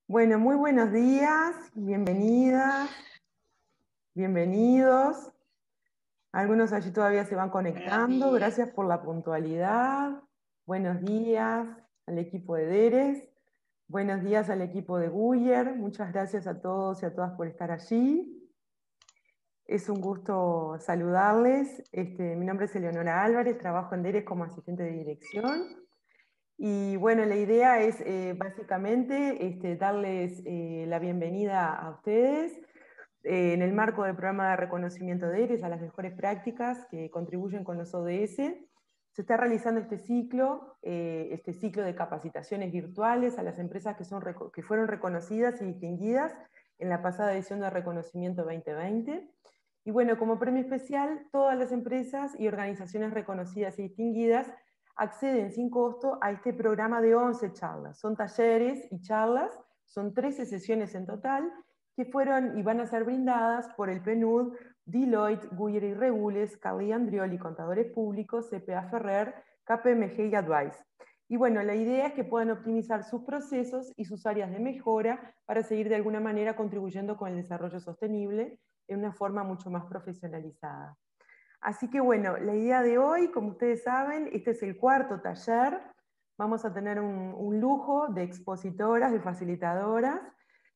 Bueno, muy buenos días, bienvenidas, bienvenidos. Algunos allí todavía se van conectando, gracias por la puntualidad. Buenos días al equipo de DERES, buenos días al equipo de Guyer, muchas gracias a todos y a todas por estar allí. Es un gusto saludarles. Mi nombre es Eleonora Álvarez, trabajo en DERES como asistente de dirección. Y bueno, la idea es básicamente darles la bienvenida a ustedes en el marco del programa de reconocimiento de ERES a las mejores prácticas que contribuyen con los ODS. Se está realizando este ciclo de capacitaciones virtuales a las empresas que fueron reconocidas y distinguidas en la pasada edición de Reconocimiento 2020. Y bueno, como premio especial, todas las empresas y organizaciones reconocidas y distinguidas acceden sin costo a este programa de 11 charlas. Son talleres y charlas, son 13 sesiones en total, que fueron y van a ser brindadas por el PNUD, Deloitte, Guyer y Regules, Carly Andrioli, Contadores Públicos, CPA Ferrer, KPMG y Advice. Y bueno, la idea es que puedan optimizar sus procesos y sus áreas de mejora para seguir de alguna manera contribuyendo con el desarrollo sostenible en una forma mucho más profesionalizada. Así que bueno, la idea de hoy, como ustedes saben, este es el cuarto taller. Vamos a tener un lujo de expositoras, de facilitadoras.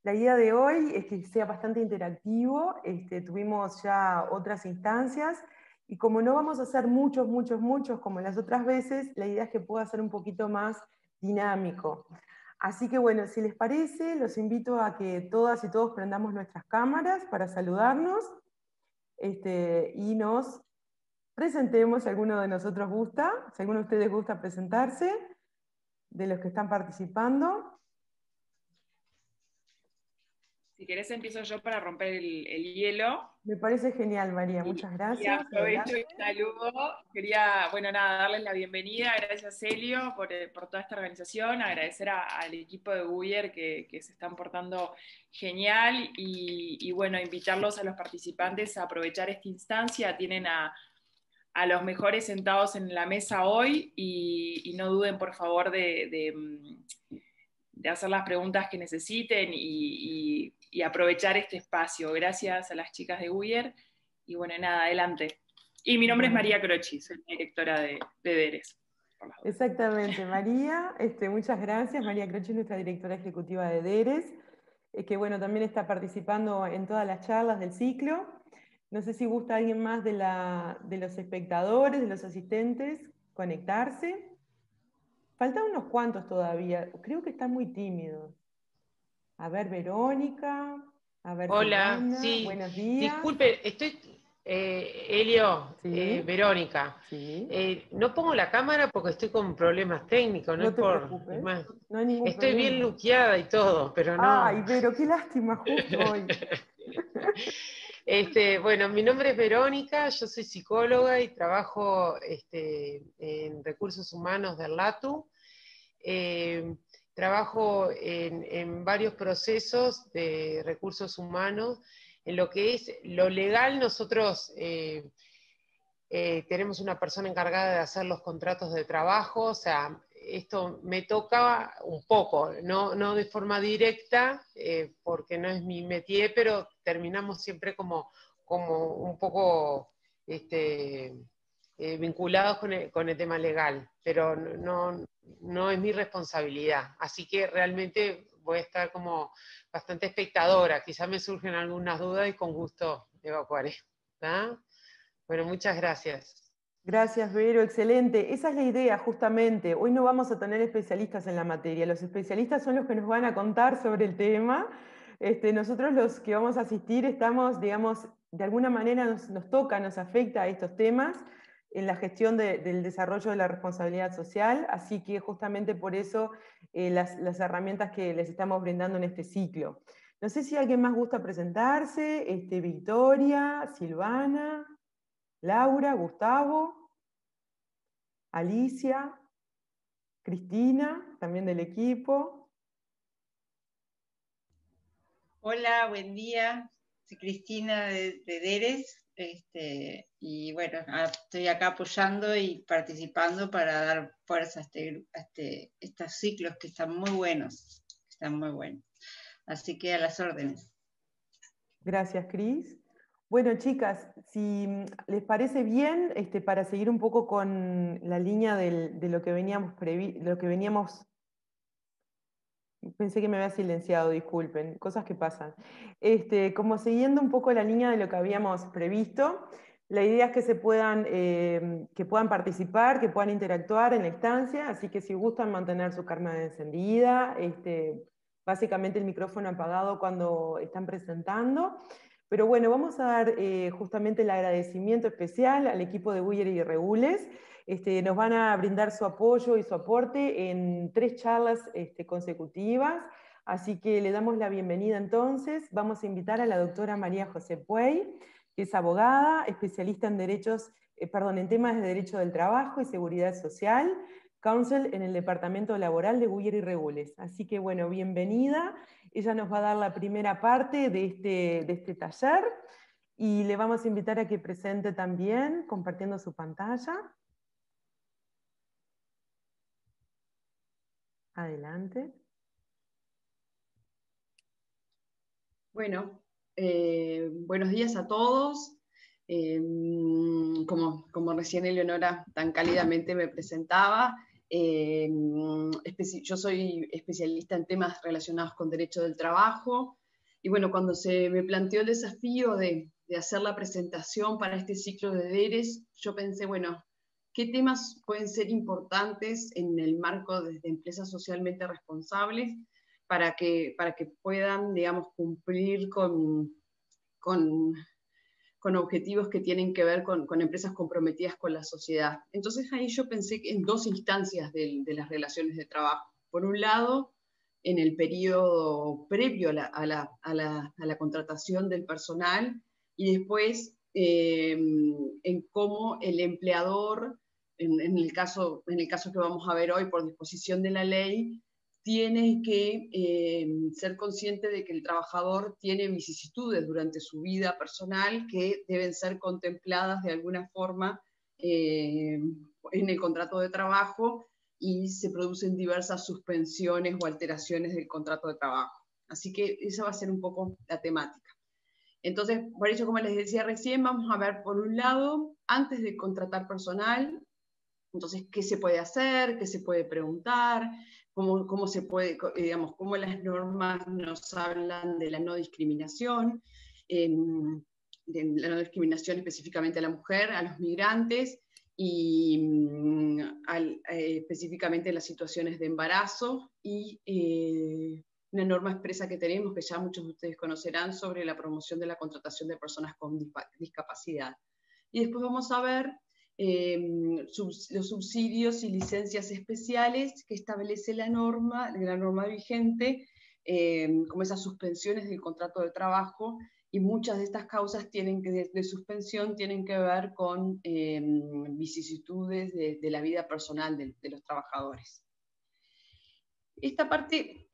La idea de hoy es que sea bastante interactivo. Tuvimos ya otras instancias, y como no vamos a hacer muchos como las otras veces, la idea es que pueda ser un poquito más dinámico. Así que bueno, si les parece, los invito a que todas y todos prendamos nuestras cámaras para saludarnos y nos presentemos si alguno de nosotros gusta, si alguno de ustedes gusta presentarse, de los que están participando. Si querés empiezo yo para romper el hielo. Me parece genial, María, muchas gracias. Y aprovecho y saludo. Quería, bueno, nada, darles la bienvenida. Gracias, Elio, por toda esta organización. Agradecer al equipo de Guyer que se están portando genial. Y bueno, invitarlos a los participantes a aprovechar esta instancia. Tienen a los mejores sentados en la mesa hoy y no duden, por favor, de hacer las preguntas que necesiten y aprovechar este espacio. Gracias a las chicas de Guyer. Y bueno, nada, adelante. Y mi nombre es María Croci, soy la directora de DERES. Exactamente, María, muchas gracias. María Croce es nuestra directora ejecutiva de DERES, que bueno, también está participando en todas las charlas del ciclo. No sé si gusta alguien más de los espectadores, de los asistentes, conectarse. Faltan unos cuantos todavía, creo que están muy tímidos. A ver, Verónica, a ver, Hola, Silvana, sí, buenos días. disculpe, estoy, Elio, Sí, Verónica, sí, no pongo la cámara porque estoy con problemas técnicos, no es no te por, es preocupes, más, no hay ningún estoy bien problema. luqueada y todo, pero Ay, no. Vero, qué lástima, justo hoy. Bueno, mi nombre es Verónica, yo soy psicóloga y trabajo en recursos humanos del LATU. Trabajo en varios procesos de recursos humanos. En lo que es lo legal, nosotros tenemos una persona encargada de hacer los contratos de trabajo, o sea, esto me toca un poco, no de forma directa, porque no es mi métier, pero terminamos siempre como un poco vinculados con el tema legal, pero no es mi responsabilidad. Así que realmente voy a estar como bastante espectadora, quizás me surgen algunas dudas y con gusto evacuaré. ¿Está? Bueno, muchas gracias. Gracias, Vero, excelente. Esa es la idea, justamente. Hoy no vamos a tener especialistas en la materia. Los especialistas son los que nos van a contar sobre el tema. Nosotros los que vamos a asistir estamos, digamos, de alguna manera nos toca, nos afecta a estos temas en la gestión del desarrollo de la responsabilidad social, así que justamente por eso las herramientas que les estamos brindando en este ciclo. No sé si alguien más gusta presentarse, Victoria, Silvana, Laura, Gustavo, Alicia, Cristina, también del equipo. Hola, buen día. Soy Cristina de DERES, y bueno, estoy acá apoyando y participando para dar fuerza a estos ciclos que están muy buenos. Están muy buenos. Así que a las órdenes. Gracias, Cris. Bueno, chicas, si les parece bien, para seguir un poco con la línea de lo que veníamos pensé que me había silenciado, disculpen, cosas que pasan. Como siguiendo un poco la línea de lo que habíamos previsto, la idea es que puedan participar, que puedan interactuar en la instancia, así que si gustan mantener su cámara encendida, básicamente el micrófono apagado cuando están presentando. Pero bueno, vamos a dar justamente el agradecimiento especial al equipo de Guyer y Regules. Nos van a brindar su apoyo y su aporte en 3 charlas consecutivas, así que le damos la bienvenida entonces. Vamos a invitar a la doctora María José Puey, que es abogada, especialista en temas de derecho del trabajo y seguridad social, counsel en el Departamento Laboral de Guyer y Regules. Así que bueno, bienvenida. Ella nos va a dar la primera parte de este taller y le vamos a invitar a que presente también, compartiendo su pantalla. Adelante. Bueno, buenos días a todos. Como recién Eleonora tan cálidamente me presentaba, yo soy especialista en temas relacionados con derecho del trabajo, y bueno, cuando se me planteó el desafío de hacer la presentación para este ciclo de deberes, yo pensé, bueno, ¿qué temas pueden ser importantes en el marco de empresas socialmente responsables para que puedan, digamos, cumplir con objetivos que tienen que ver con empresas comprometidas con la sociedad? Entonces ahí yo pensé en 2 instancias de las relaciones de trabajo. Por un lado, en el periodo previo a la contratación del personal, y después en cómo el empleador, en el caso que vamos a ver hoy, por disposición de la ley, tiene que ser consciente de que el trabajador tiene vicisitudes durante su vida personal que deben ser contempladas de alguna forma en el contrato de trabajo, y se producen diversas suspensiones o alteraciones del contrato de trabajo. Así que esa va a ser un poco la temática. Entonces, por eso, como les decía recién, vamos a ver por un lado, antes de contratar personal, entonces, ¿qué se puede hacer? ¿Qué se puede preguntar? ¿Cómo se puede, digamos, cómo las normas nos hablan de la no discriminación, de la no discriminación específicamente a la mujer, a los migrantes, y específicamente en las situaciones de embarazo, y una norma expresa que tenemos, que ya muchos de ustedes conocerán, sobre la promoción de la contratación de personas con discapacidad. Y después vamos a ver los subsidios y licencias especiales que establece la norma vigente, como esas suspensiones del contrato de trabajo, y muchas de estas causas de suspensión tienen que ver con vicisitudes de la vida personal de los trabajadores. Esta parte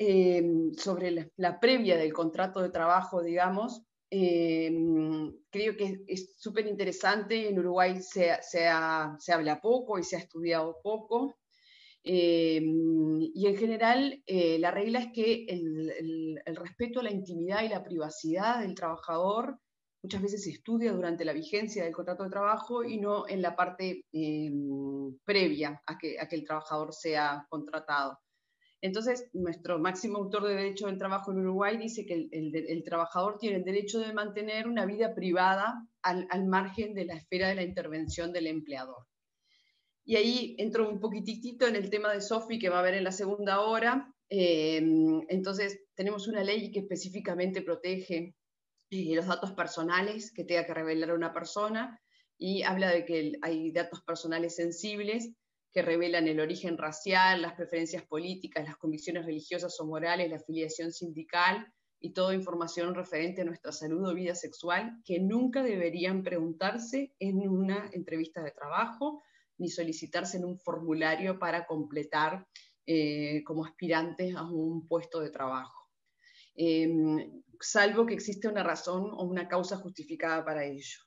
sobre la previa del contrato de trabajo, digamos, creo que es súper interesante. En Uruguay se habla poco y se ha estudiado poco, y en general la regla es que el respeto a la intimidad y la privacidad del trabajador muchas veces se estudia durante la vigencia del contrato de trabajo y no en la parte previa a que el trabajador sea contratado. Entonces, nuestro máximo autor de derecho del trabajo en Uruguay dice que el trabajador tiene el derecho de mantener una vida privada al margen de la esfera de la intervención del empleador. Y ahí entro un poquitito en el tema de Sofi, que va a ver en la segunda hora. Entonces, tenemos una ley que específicamente protege los datos personales que tenga que revelar una persona, y habla de que hay datos personales sensibles que revelan el origen racial, las preferencias políticas, las convicciones religiosas o morales, la afiliación sindical y toda información referente a nuestra salud o vida sexual que nunca deberían preguntarse en una entrevista de trabajo ni solicitarse en un formulario para completar como aspirantes a un puesto de trabajo, salvo que existe una razón o una causa justificada para ello.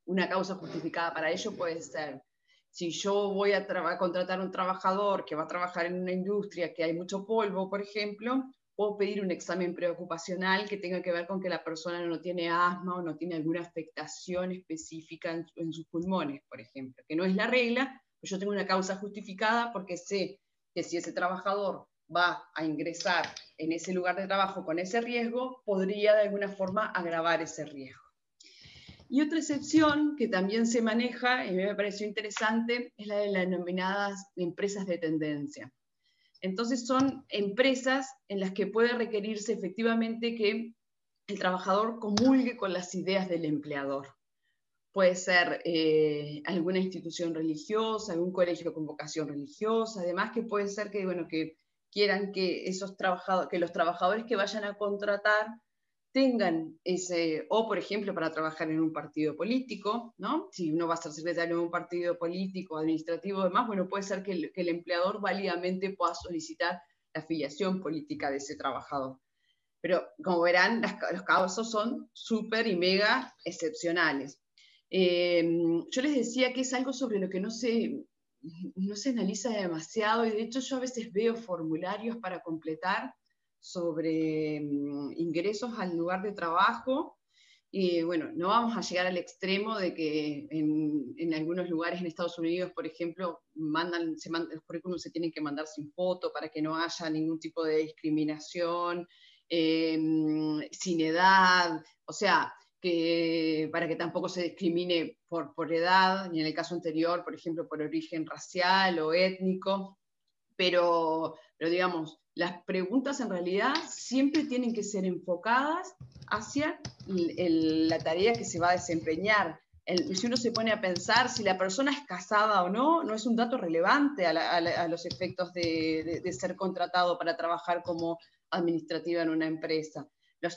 Una causa justificada para ello puede ser: si yo voy a contratar a un trabajador que va a trabajar en una industria que hay mucho polvo, por ejemplo, puedo pedir un examen preocupacional que tenga que ver con que la persona no tiene asma o no tiene alguna afectación específica en sus pulmones, por ejemplo, que no es la regla, pero yo tengo una causa justificada porque sé que si ese trabajador va a ingresar en ese lugar de trabajo con ese riesgo, podría de alguna forma agravar ese riesgo. Y otra excepción que también se maneja, y me pareció interesante, es la de las denominadas empresas de tendencia. Entonces son empresas en las que puede requerirse efectivamente que el trabajador comulgue con las ideas del empleador. Puede ser alguna institución religiosa, algún colegio con vocación religiosa, además que puede ser que, bueno, que quieran que, que los trabajadores que vayan a contratar tengan ese, o por ejemplo para trabajar en un partido político, ¿no? Si uno va a ser secretario de un partido político, administrativo, demás, bueno, puede ser que el empleador válidamente pueda solicitar la afiliación política de ese trabajador. Pero como verán, los casos son súper y mega excepcionales. Yo les decía que es algo sobre lo que no se analiza demasiado, y de hecho yo a veces veo formularios para completar sobre ingresos al lugar de trabajo, y bueno, no vamos a llegar al extremo de que en algunos lugares en Estados Unidos, por ejemplo, los currículums se tienen que mandar sin foto para que no haya ningún tipo de discriminación, sin edad, o sea, para que tampoco se discrimine por edad, ni en el caso anterior, por ejemplo, por origen racial o étnico, pero digamos, las preguntas en realidad siempre tienen que ser enfocadas hacia la tarea que se va a desempeñar. Si uno se pone a pensar si la persona es casada o no, no es un dato relevante a los efectos de ser contratado para trabajar como administrativa en una empresa.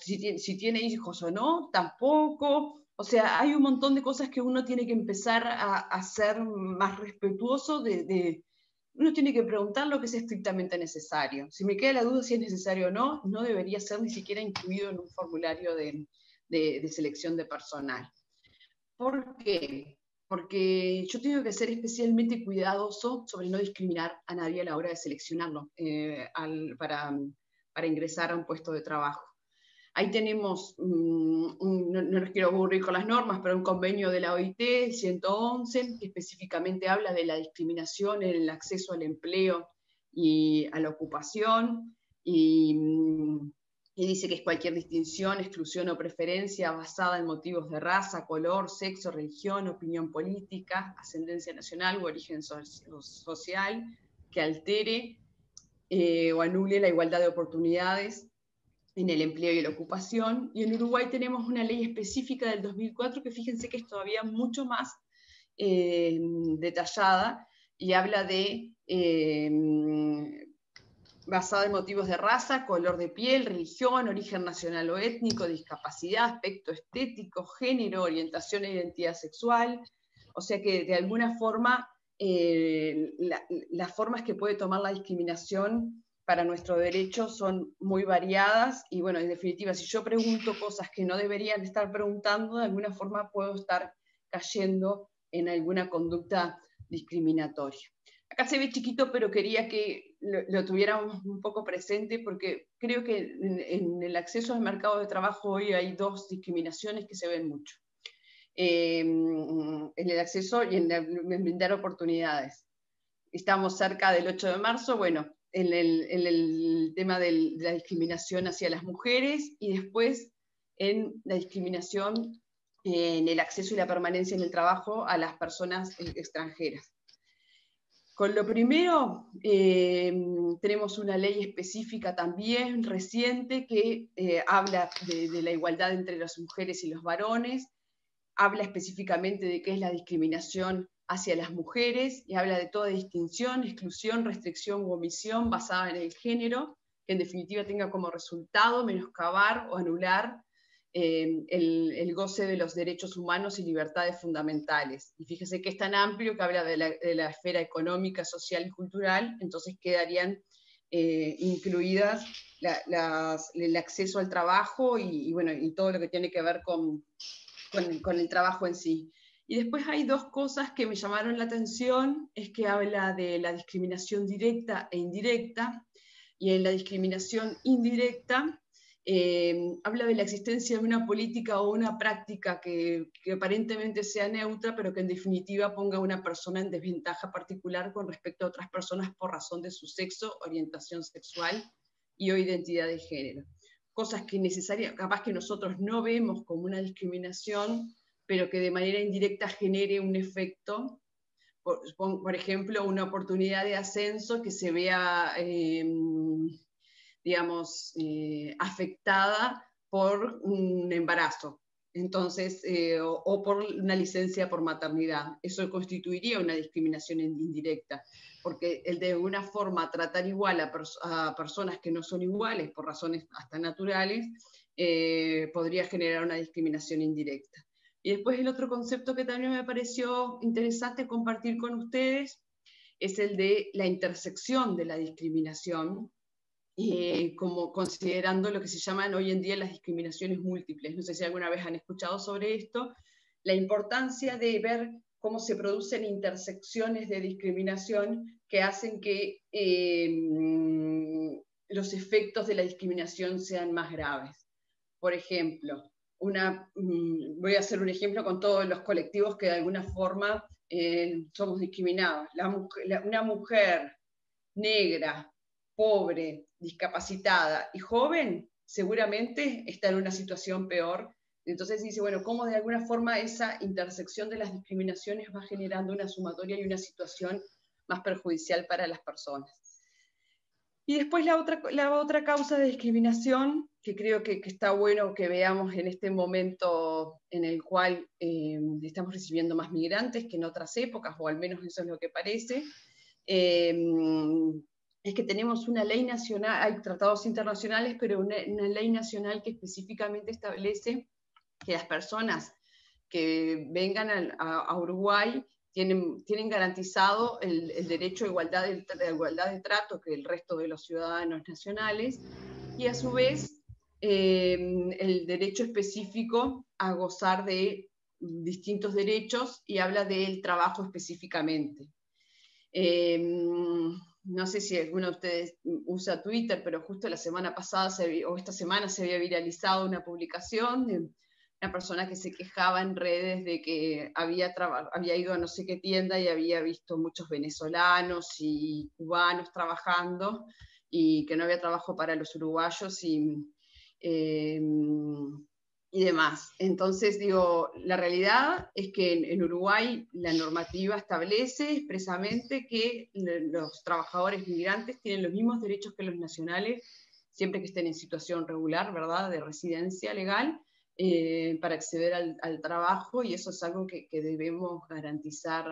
Si tiene hijos o no, tampoco. O sea, hay un montón de cosas que uno tiene que empezar a ser más respetuoso uno tiene que preguntar lo que es estrictamente necesario. Si me queda la duda si es necesario o no, no debería ser ni siquiera incluido en un formulario de selección de personal. ¿Por qué? Porque yo tengo que ser especialmente cuidadoso sobre no discriminar a nadie a la hora de seleccionarlo para ingresar a un puesto de trabajo. Ahí tenemos, no los quiero aburrir con las normas, pero un convenio de la OIT 111 que específicamente habla de la discriminación en el acceso al empleo y a la ocupación, y dice que es cualquier distinción, exclusión o preferencia basada en motivos de raza, color, sexo, religión, opinión política, ascendencia nacional u origen social que altere o anule la igualdad de oportunidades en el empleo y la ocupación. Y en Uruguay tenemos una ley específica del 2004 que fíjense que es todavía mucho más detallada, y habla de basada en motivos de raza, color de piel, religión, origen nacional o étnico, discapacidad, aspecto estético, género, orientación e identidad sexual. O sea que de alguna forma las formas que puede tomar la discriminación para nuestro derecho son muy variadas, y bueno, en definitiva, si yo pregunto cosas que no deberían estar preguntando, de alguna forma puedo estar cayendo en alguna conducta discriminatoria. Acá se ve chiquito, pero quería que lo tuviéramos un poco presente, porque creo que en el acceso al mercado de trabajo hoy hay dos discriminaciones que se ven mucho. En el acceso y en brindar oportunidades. Estamos cerca del 8 de marzo, bueno, en el tema de la discriminación hacia las mujeres, y después en la discriminación en el acceso y la permanencia en el trabajo a las personas extranjeras. Con lo primero, tenemos una ley específica también reciente que habla de la igualdad entre las mujeres y los varones, habla específicamente de qué es la discriminación hacia las mujeres, y habla de toda distinción, exclusión, restricción u omisión basada en el género, que en definitiva tenga como resultado menoscabar o anular el goce de los derechos humanos y libertades fundamentales. Y fíjese que es tan amplio que habla de la esfera económica, social y cultural, entonces quedarían incluidas el acceso al trabajo y todo lo que tiene que ver con el trabajo en sí. Y después hay dos cosas que me llamaron la atención, es que habla de la discriminación directa e indirecta. Y en la discriminación indirecta, habla de la existencia de una política o una práctica que aparentemente sea neutra, pero que en definitiva ponga a una persona en desventaja particular con respecto a otras personas por razón de su sexo, orientación sexual y o identidad de género. Cosas que capaz que nosotros no vemos como una discriminación, pero que de manera indirecta genere un efecto. Por ejemplo, una oportunidad de ascenso que se vea, digamos, afectada por un embarazo, entonces, o por una licencia por maternidad. Eso constituiría una discriminación indirecta, porque el de alguna forma tratar igual a personas que no son iguales por razones hasta naturales, podría generar una discriminación indirecta. Y después el otro concepto que también me pareció interesante compartir con ustedes es el de la intersección de la discriminación, como considerando lo que se llaman hoy en día las discriminaciones múltiples. No sé si alguna vez han escuchado sobre esto, la importancia de ver cómo se producen intersecciones de discriminación que hacen que los efectos de la discriminación sean más graves. Por ejemplo, voy a hacer un ejemplo con todos los colectivos que de alguna forma somos discriminados. Una mujer negra, pobre, discapacitada y joven, seguramente está en una situación peor. Entonces dice, bueno, cómo de alguna forma esa intersección de las discriminaciones va generando una sumatoria y una situación más perjudicial para las personas. Y después la otra causa de discriminación, que creo que está bueno que veamos en este momento en el cual estamos recibiendo más migrantes que en otras épocas, o al menos eso es lo que parece, es que tenemos una ley nacional, hay tratados internacionales, pero una ley nacional que específicamente establece que las personas que vengan a Uruguay tienen garantizado el derecho a igualdad de trato que el resto de los ciudadanos nacionales, y a su vez el derecho específico a gozar de distintos derechos, y habla del trabajo específicamente. No sé si alguno de ustedes usa Twitter, pero justo la semana pasada o esta semana se había viralizado una publicación de una persona que se quejaba en redes de que había ido a no sé qué tienda y había visto muchos venezolanos y cubanos trabajando, y que no había trabajo para los uruguayos y demás. Entonces, digo, la realidad es que en Uruguay la normativa establece expresamente que los trabajadores migrantes tienen los mismos derechos que los nacionales, siempre que estén en situación regular, ¿verdad?, de residencia legal, para acceder al trabajo, y eso es algo que debemos garantizar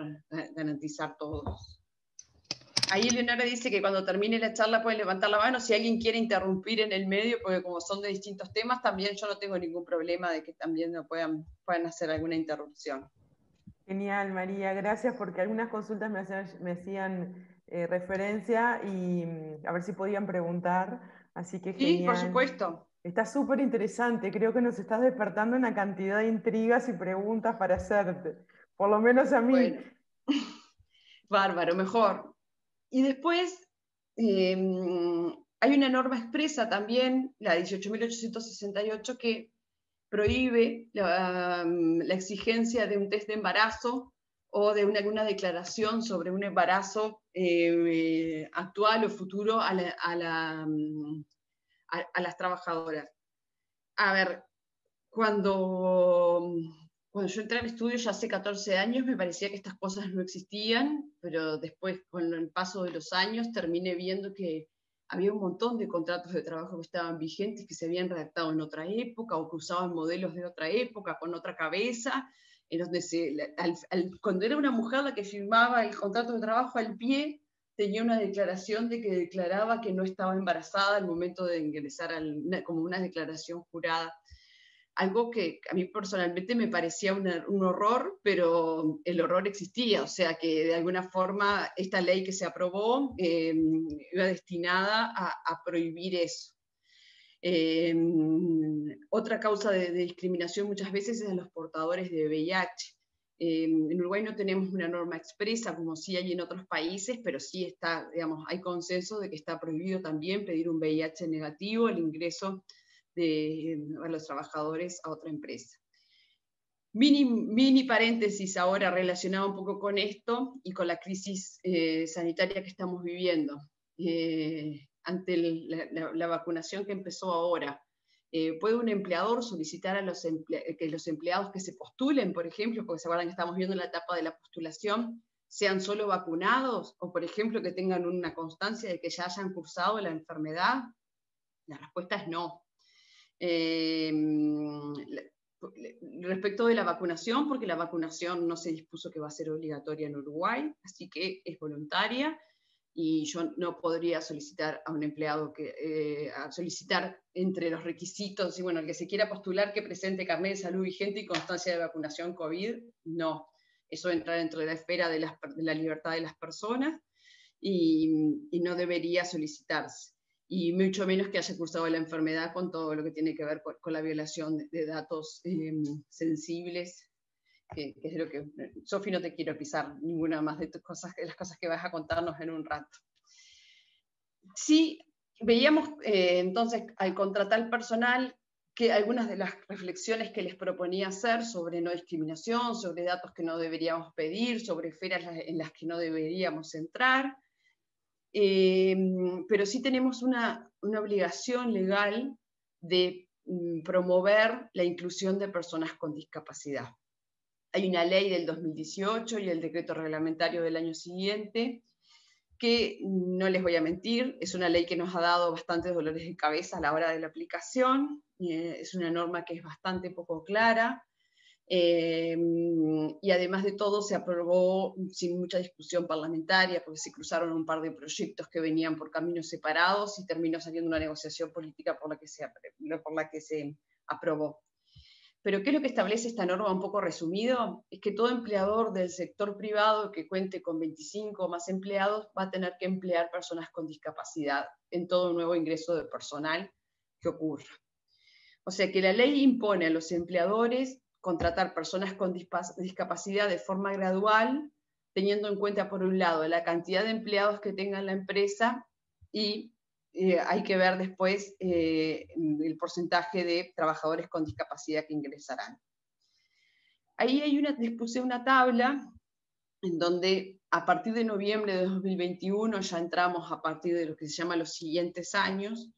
todos. Ahí Leonora dice que cuando termine la charla pueden levantar la mano si alguien quiere interrumpir en el medio, porque como son de distintos temas, también yo no tengo ningún problema de que también no puedan hacer alguna interrupción. Genial, María, gracias, porque algunas consultas me hacían referencia y a ver si podían preguntar, así que genial. Sí, por supuesto. Está súper interesante, creo que nos estás despertando una cantidad de intrigas y preguntas para hacerte, por lo menos a mí. Bueno. Bárbaro, mejor. Y después hay una norma expresa también, la 18.868, que prohíbe la exigencia de un test de embarazo o de una declaración sobre un embarazo actual o futuro a las trabajadoras. A ver, cuando yo entré al estudio ya hace 14 años, me parecía que estas cosas no existían, pero después, con el paso de los años, terminé viendo que había un montón de contratos de trabajo que estaban vigentes, que se habían redactado en otra época o que usaban modelos de otra época, con otra cabeza, en donde cuando era una mujer la que firmaba el contrato de trabajo al pie, tenía una declaración de que declaraba que no estaba embarazada al momento de ingresar como una declaración jurada. Algo que a mí personalmente me parecía un horror, pero el horror existía, o sea que de alguna forma esta ley que se aprobó iba destinada a prohibir eso. Otra causa de discriminación muchas veces es a los portadores de VIH. En Uruguay no tenemos una norma expresa como sí hay en otros países, pero sí está, digamos, hay consenso de que está prohibido también pedir un VIH negativo al ingreso a los trabajadores a otra empresa. Mini paréntesis ahora relacionado un poco con esto y con la crisis sanitaria que estamos viviendo. Ante la vacunación que empezó ahora, ¿puede un empleador solicitar a que los empleados que se postulen, por ejemplo, porque se acuerdan que estamos viendo la etapa de la postulación, sean solo vacunados, o por ejemplo que tengan una constancia de que ya hayan cursado la enfermedad? La respuesta es no. Respecto de la vacunación, porque la vacunación no se dispuso que va a ser obligatoria en Uruguay, así que es voluntaria, y yo no podría solicitar a un empleado solicitar entre los requisitos, y bueno, el que se quiera postular que presente carnet de salud vigente y constancia de vacunación COVID, no. Eso entra dentro de la esfera de la libertad de las personas y no debería solicitarse. Y mucho menos que haya cursado la enfermedad con todo lo que tiene que ver con la violación de datos sensibles, que es lo que... Sofi, no te quiero pisar ninguna más de las cosas que vas a contarnos en un rato. Sí, veíamos entonces al contratar personal que algunas de las reflexiones que les proponía hacer sobre no discriminación, sobre datos que no deberíamos pedir, sobre esferas en las que no deberíamos entrar, pero sí tenemos una obligación legal de promover la inclusión de personas con discapacidad. Hay una ley del 2018 y el decreto reglamentario del año siguiente, que no les voy a mentir, es una ley que nos ha dado bastantes dolores de cabeza a la hora de la aplicación, es una norma que es bastante poco clara, y además de todo se aprobó sin mucha discusión parlamentaria, porque se cruzaron un par de proyectos que venían por caminos separados y terminó saliendo una negociación política por la que se aprobó. Pero ¿qué es lo que establece esta norma un poco resumido? Es que todo empleador del sector privado que cuente con 25 o más empleados va a tener que emplear personas con discapacidad en todo nuevo ingreso de personal que ocurra. O sea que la ley impone a los empleadores contratar personas con discapacidad de forma gradual, teniendo en cuenta, por un lado, la cantidad de empleados que tenga la empresa y hay que ver después el porcentaje de trabajadores con discapacidad que ingresarán. Ahí dispuse una tabla en donde a partir de noviembre de 2021 ya entramos a partir de lo que se llama los siguientes años,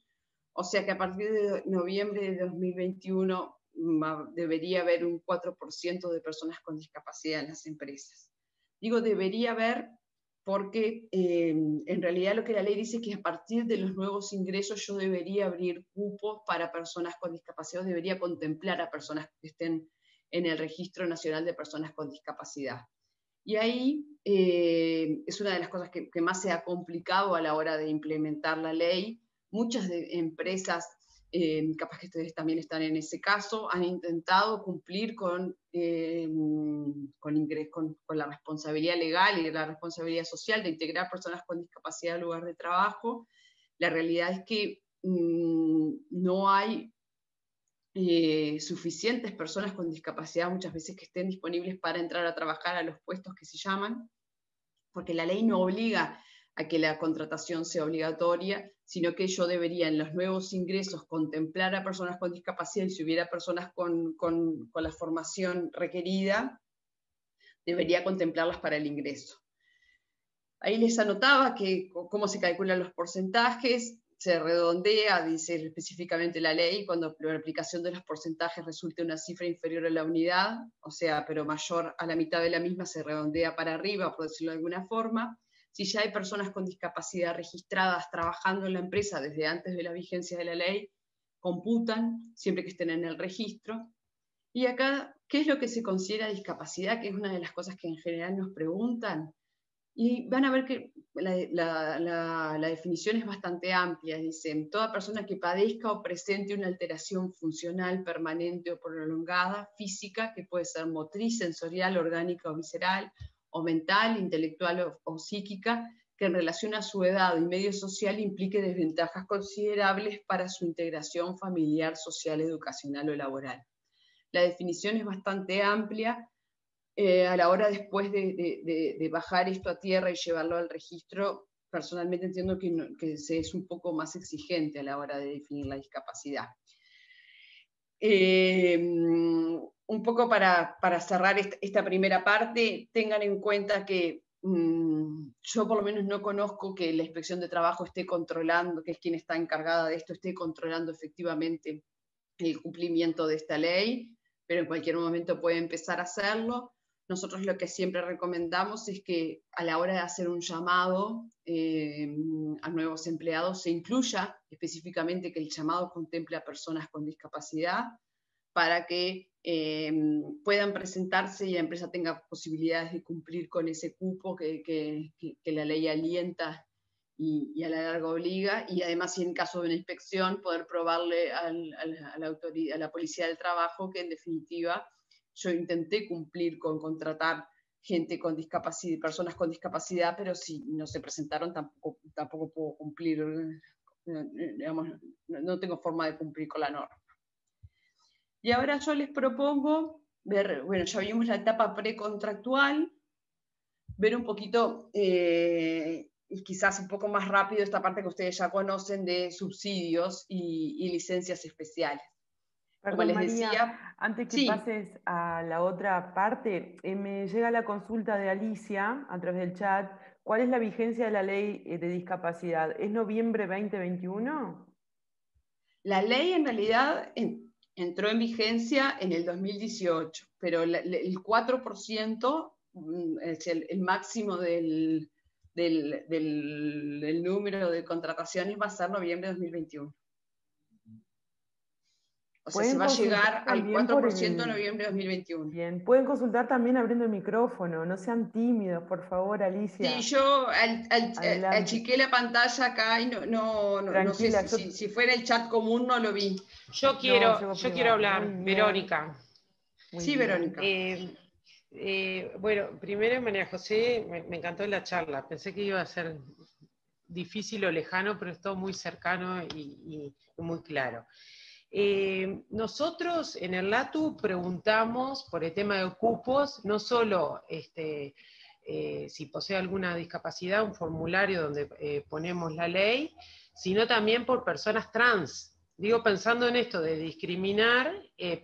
o sea que a partir de noviembre de 2021 debería haber un 4% de personas con discapacidad en las empresas. Digo debería haber porque en realidad lo que la ley dice es que a partir de los nuevos ingresos yo debería abrir cupos para personas con discapacidad, debería contemplar a personas que estén en el Registro Nacional de Personas con Discapacidad. Y ahí es una de las cosas que más se ha complicado a la hora de implementar la ley. Muchas empresas, capaz que ustedes también están en ese caso, han intentado cumplir con la responsabilidad legal y la responsabilidad social de integrar personas con discapacidad al lugar de trabajo. La realidad es que no hay suficientes personas con discapacidad muchas veces que estén disponibles para entrar a trabajar a los puestos que se llaman, porque la ley no obliga a que la contratación sea obligatoria, sino que yo debería en los nuevos ingresos contemplar a personas con discapacidad, y si hubiera personas con la formación requerida, debería contemplarlas para el ingreso. Ahí les anotaba cómo se calculan los porcentajes, se redondea, dice específicamente la ley, cuando la aplicación de los porcentajes resulte una cifra inferior a la unidad, o sea, pero mayor a la mitad de la misma, se redondea para arriba, por decirlo de alguna forma. Si ya hay personas con discapacidad registradas trabajando en la empresa desde antes de la vigencia de la ley, computan siempre que estén en el registro. Y acá, ¿qué es lo que se considera discapacidad? Que es una de las cosas que en general nos preguntan. Y van a ver que la definición es bastante amplia. Dicen, toda persona que padezca o presente una alteración funcional permanente o prolongada, física, que puede ser motriz, sensorial, orgánica o visceral, o mental, intelectual o psíquica, que en relación a su edad y medio social implique desventajas considerables para su integración familiar, social, educacional o laboral. La definición es bastante amplia, a la hora después de bajar esto a tierra y llevarlo al registro, personalmente entiendo que se es un poco más exigente a la hora de definir la discapacidad. Un poco para cerrar esta primera parte, tengan en cuenta que yo por lo menos no conozco que la Inspección de Trabajo esté controlando, que es quien está encargada de esto, esté controlando efectivamente el cumplimiento de esta ley, pero en cualquier momento puede empezar a hacerlo. Nosotros lo que siempre recomendamos es que a la hora de hacer un llamado a nuevos empleados se incluya específicamente que el llamado contemple a personas con discapacidad para que puedan presentarse y la empresa tenga posibilidades de cumplir con ese cupo que la ley alienta y a la larga obliga, y además, si en caso de una inspección, poder probarle a la Policía del Trabajo que en definitiva yo intenté cumplir con contratar gente con discapacidad, personas con discapacidad, pero si no se presentaron tampoco puedo cumplir, digamos, no tengo forma de cumplir con la norma. Y ahora yo les propongo ver, bueno, ya vimos la etapa precontractual, ver un poquito, y quizás un poco más rápido, esta parte que ustedes ya conocen de subsidios y licencias especiales. Perdón, Como les María, decía, antes que sí. pases a la otra parte, me llega la consulta de Alicia a través del chat. ¿Cuál es la vigencia de la ley de discapacidad? ¿Es noviembre 2021? La ley en realidad entró en vigencia en el 2018, pero el 4% es el máximo del número de contrataciones va a ser noviembre de 2021. O sea, se va a llegar al 4% en noviembre de 2021. Bien, pueden consultar también abriendo el micrófono, no sean tímidos, por favor, Alicia. Sí, yo achiqué la pantalla acá y no sé si fuera el chat común no lo vi. Yo quiero hablar, Verónica. Sí, Verónica. Bueno, primero, María José, me encantó la charla. Pensé que iba a ser difícil o lejano, pero es todo muy cercano y muy claro. Nosotros en el LATU preguntamos por el tema de cupos, no solo si posee alguna discapacidad, un formulario donde ponemos la ley, sino también por personas trans. Digo, pensando en esto de discriminar,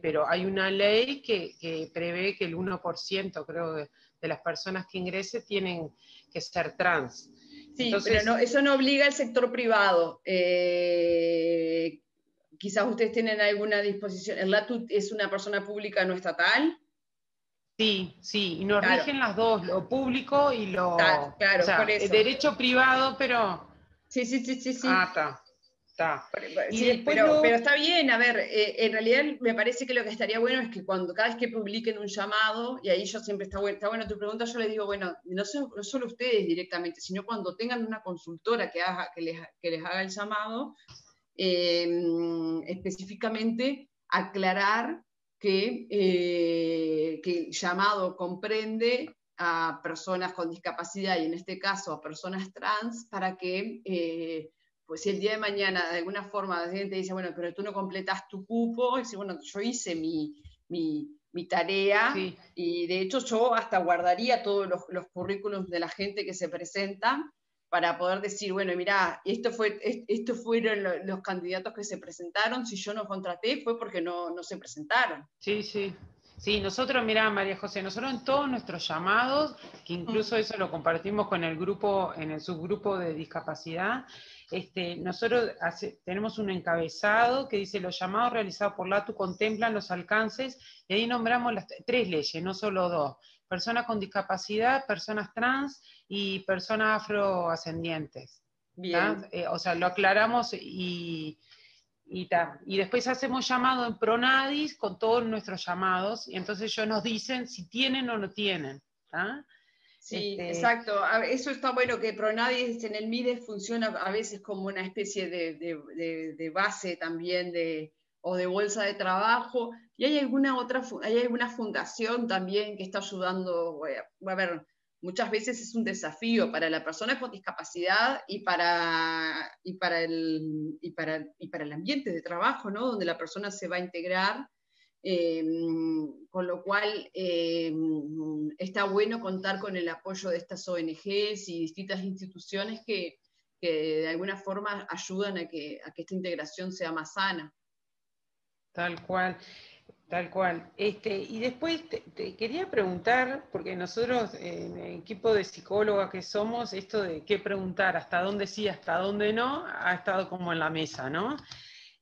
pero hay una ley que prevé que el 1%, creo, de las personas que ingresen tienen que ser trans. Sí, entonces, pero eso no obliga al sector privado. Quizás ustedes tienen alguna disposición. ¿El LATU es una persona pública no estatal? Sí, y nos rigen las dos, lo público y lo... Claro, o sea, por eso. Derecho privado, pero... Sí. Ah, está. Sí, pero está bien, a ver, en realidad me parece que lo que estaría bueno es que cada vez que publiquen un llamado, y ahí yo siempre está bueno tu pregunta, yo le digo, bueno, no solo ustedes directamente, sino cuando tengan una consultora que les haga el llamado, específicamente aclarar que el llamado comprende a personas con discapacidad y en este caso a personas trans para que, pues si el día de mañana de alguna forma la gente dice, bueno, pero tú no completas tu cupo, y dice, bueno, yo hice mi tarea, sí. Y de hecho yo hasta guardaría todos los currículums de la gente que se presenta para poder decir, bueno, mirá, estos fueron los candidatos que se presentaron, si yo no contraté fue porque no se presentaron. Sí, nosotros, mirá, María José, nosotros en todos nuestros llamados, que incluso eso lo compartimos con el grupo, en el subgrupo de discapacidad, nosotros tenemos un encabezado que dice, los llamados realizados por LATU contemplan los alcances, y ahí nombramos las 3 leyes, no solo 2. Personas con discapacidad, personas trans y personas afroascendientes. Bien. O sea, lo aclaramos y después hacemos llamado en Pronadis con todos nuestros llamados, y entonces ellos nos dicen si tienen o no tienen. Sí, exacto. Eso está bueno, que Pronadis en el MIDES funciona a veces como una especie de base también o de bolsa de trabajo, y hay alguna fundación también que está ayudando. A ver, muchas veces es un desafío para la persona con discapacidad y para el ambiente de trabajo, ¿no? Donde la persona se va a integrar. con lo cual está bueno contar con el apoyo de estas ONGs y distintas instituciones que de alguna forma ayudan a que esta integración sea más sana. Tal cual. Tal cual. Y después te quería preguntar, porque nosotros en el equipo de psicólogas que somos, esto de qué preguntar, hasta dónde sí, hasta dónde no, ha estado como en la mesa, ¿no?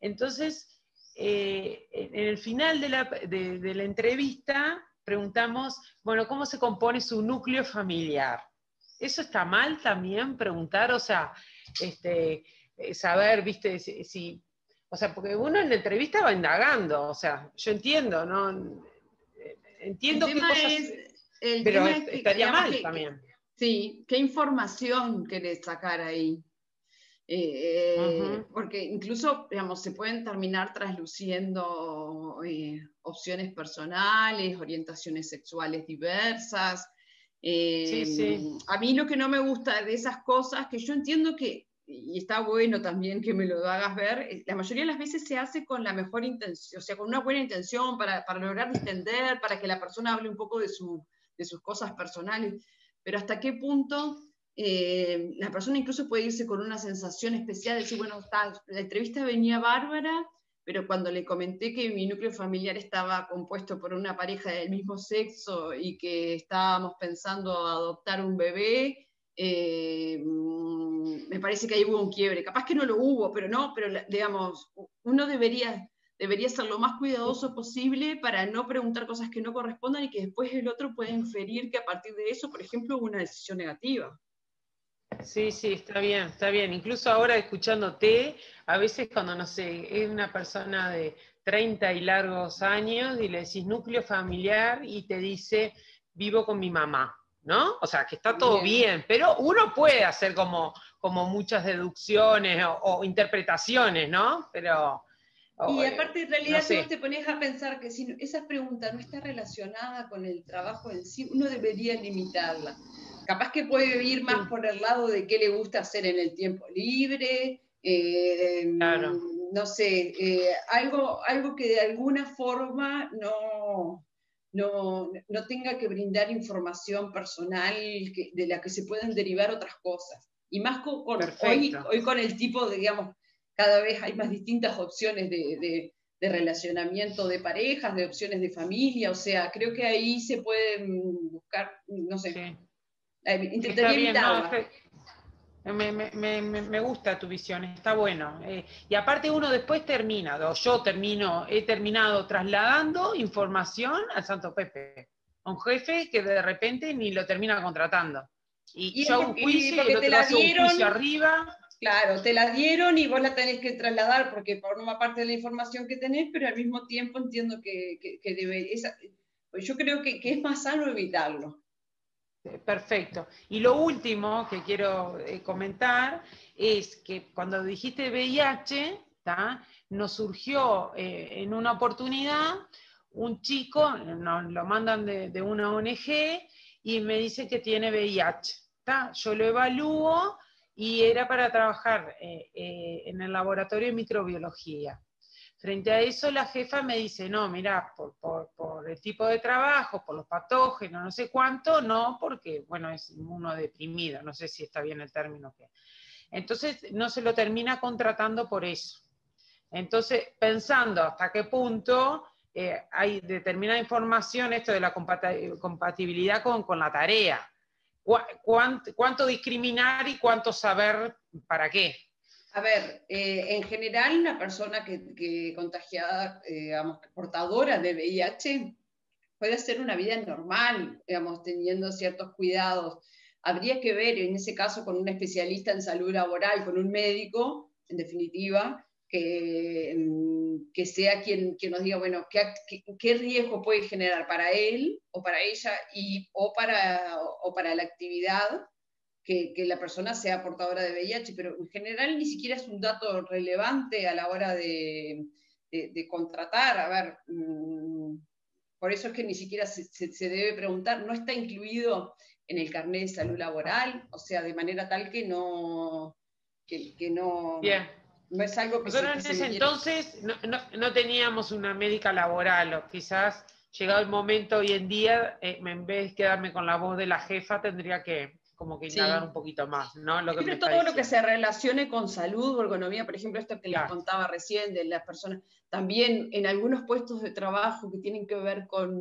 Entonces, en el final de la entrevista preguntamos, bueno, ¿cómo se compone su núcleo familiar? ¿Eso está mal también preguntar? O sea, saber, viste, si o sea, porque uno en la entrevista va indagando, o sea, yo entiendo, ¿no? Entiendo qué cosas, pero estaría mal también. Sí, ¿qué información querés sacar ahí? Porque incluso, digamos, se pueden terminar trasluciendo opciones personales, orientaciones sexuales diversas. Sí. A mí lo que no me gusta de esas cosas, que yo entiendo que, y está bueno también que me lo hagas ver, la mayoría de las veces se hace con la mejor intención, o sea, con una buena intención para lograr distender, para que la persona hable un poco de sus cosas personales, pero hasta qué punto la persona incluso puede irse con una sensación especial, de decir, bueno, la entrevista venía bárbara, pero cuando le comenté que mi núcleo familiar estaba compuesto por una pareja del mismo sexo y que estábamos pensando adoptar un bebé, me parece que ahí hubo un quiebre. Capaz que no lo hubo, pero digamos, uno debería ser lo más cuidadoso posible para no preguntar cosas que no correspondan y que después el otro pueda inferir que a partir de eso, por ejemplo, hubo una decisión negativa. Sí, está bien. Incluso ahora escuchándote, a veces cuando, no sé, es una persona de 30 y largos años y le decís núcleo familiar y te dice, vivo con mi mamá, ¿no? O sea, que está todo bien, pero uno puede hacer como muchas deducciones o interpretaciones, ¿no? Pero... Y aparte, en realidad, no sé. si vos te pones a pensar que si esa pregunta no está relacionada con el trabajo en sí, uno debería limitarla. Capaz que puede ir más por el lado de qué le gusta hacer en el tiempo libre, claro. no sé, algo que de alguna forma no tenga que brindar información personal de la que se pueden derivar otras cosas. Y más hoy con el tipo, digamos, cada vez hay más distintas opciones de relacionamiento de parejas, de opciones de familia, o sea, creo que ahí se pueden buscar, no sé, intentaría evitarla. Me gusta tu visión, está bueno. Y aparte uno después he terminado trasladando información al Santo Pepe, a un jefe que de repente ni lo termina contratando. Y yo hago un juicio y el otro hace un juicio arriba. Claro, te la dieron y vos la tenés que trasladar porque forma parte de la información que tenés, pero al mismo tiempo entiendo que yo creo que es más sano evitarlo. Perfecto. Y lo último que quiero comentar es que cuando dijiste VIH, nos surgió en una oportunidad un chico, nos lo mandan de una ONG y me dice que tiene VIH. Yo lo evalúo y era para trabajar en el laboratorio de microbiología. Frente a eso la jefa me dice, no, mira, por el tipo de trabajo, por los patógenos, no sé cuánto, no, porque, bueno, es inmunodeprimido, no sé si está bien el término que... Entonces no se lo termina contratando por eso. Entonces, pensando hasta qué punto hay determinada información, esto de la compatibilidad con la tarea, cuánto discriminar y cuánto saber para qué. A ver, en general una persona que contagiada, digamos, portadora de VIH, puede hacer una vida normal, digamos, teniendo ciertos cuidados. Habría que ver, en ese caso, con un especialista en salud laboral, con un médico, en definitiva, que sea quien nos diga, bueno, qué riesgo puede generar para él o para ella o para la actividad que la persona sea portadora de VIH, pero en general ni siquiera es un dato relevante a la hora de contratar. A ver, por eso es que ni siquiera se debe preguntar, no está incluido en el carnet de salud laboral, o sea, de manera tal que no... Bien. no es algo que nosotros en ese entonces no teníamos una médica laboral, o quizás llegado el momento hoy en día, en vez de quedarme con la voz de la jefa, tendría que como que indagar un poquito más, ¿no? Lo que siempre me todo lo que se relacione con salud o ergonomía, por ejemplo, esto que les contaba recién de las personas, también en algunos puestos de trabajo que tienen que ver con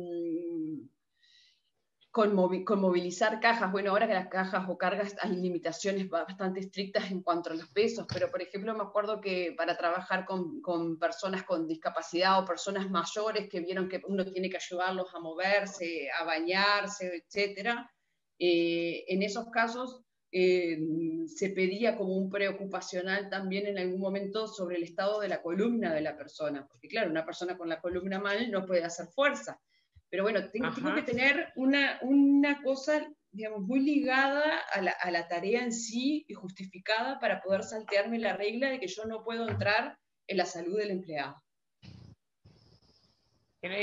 movilizar cajas. Bueno, ahora que las cajas o cargas hay limitaciones bastante estrictas en cuanto a los pesos, pero por ejemplo me acuerdo que para trabajar con personas con discapacidad o personas mayores que vieron que uno tiene que ayudarlos a moverse, a bañarse, etc. En esos casos se pedía como un preocupacional también en algún momento sobre el estado de la columna de la persona, porque claro, una persona con la columna mal no puede hacer fuerza. Pero bueno, tengo que tener una cosa, digamos, muy ligada a la tarea en sí y justificada para poder saltearme la regla de que yo no puedo entrar en la salud del empleado.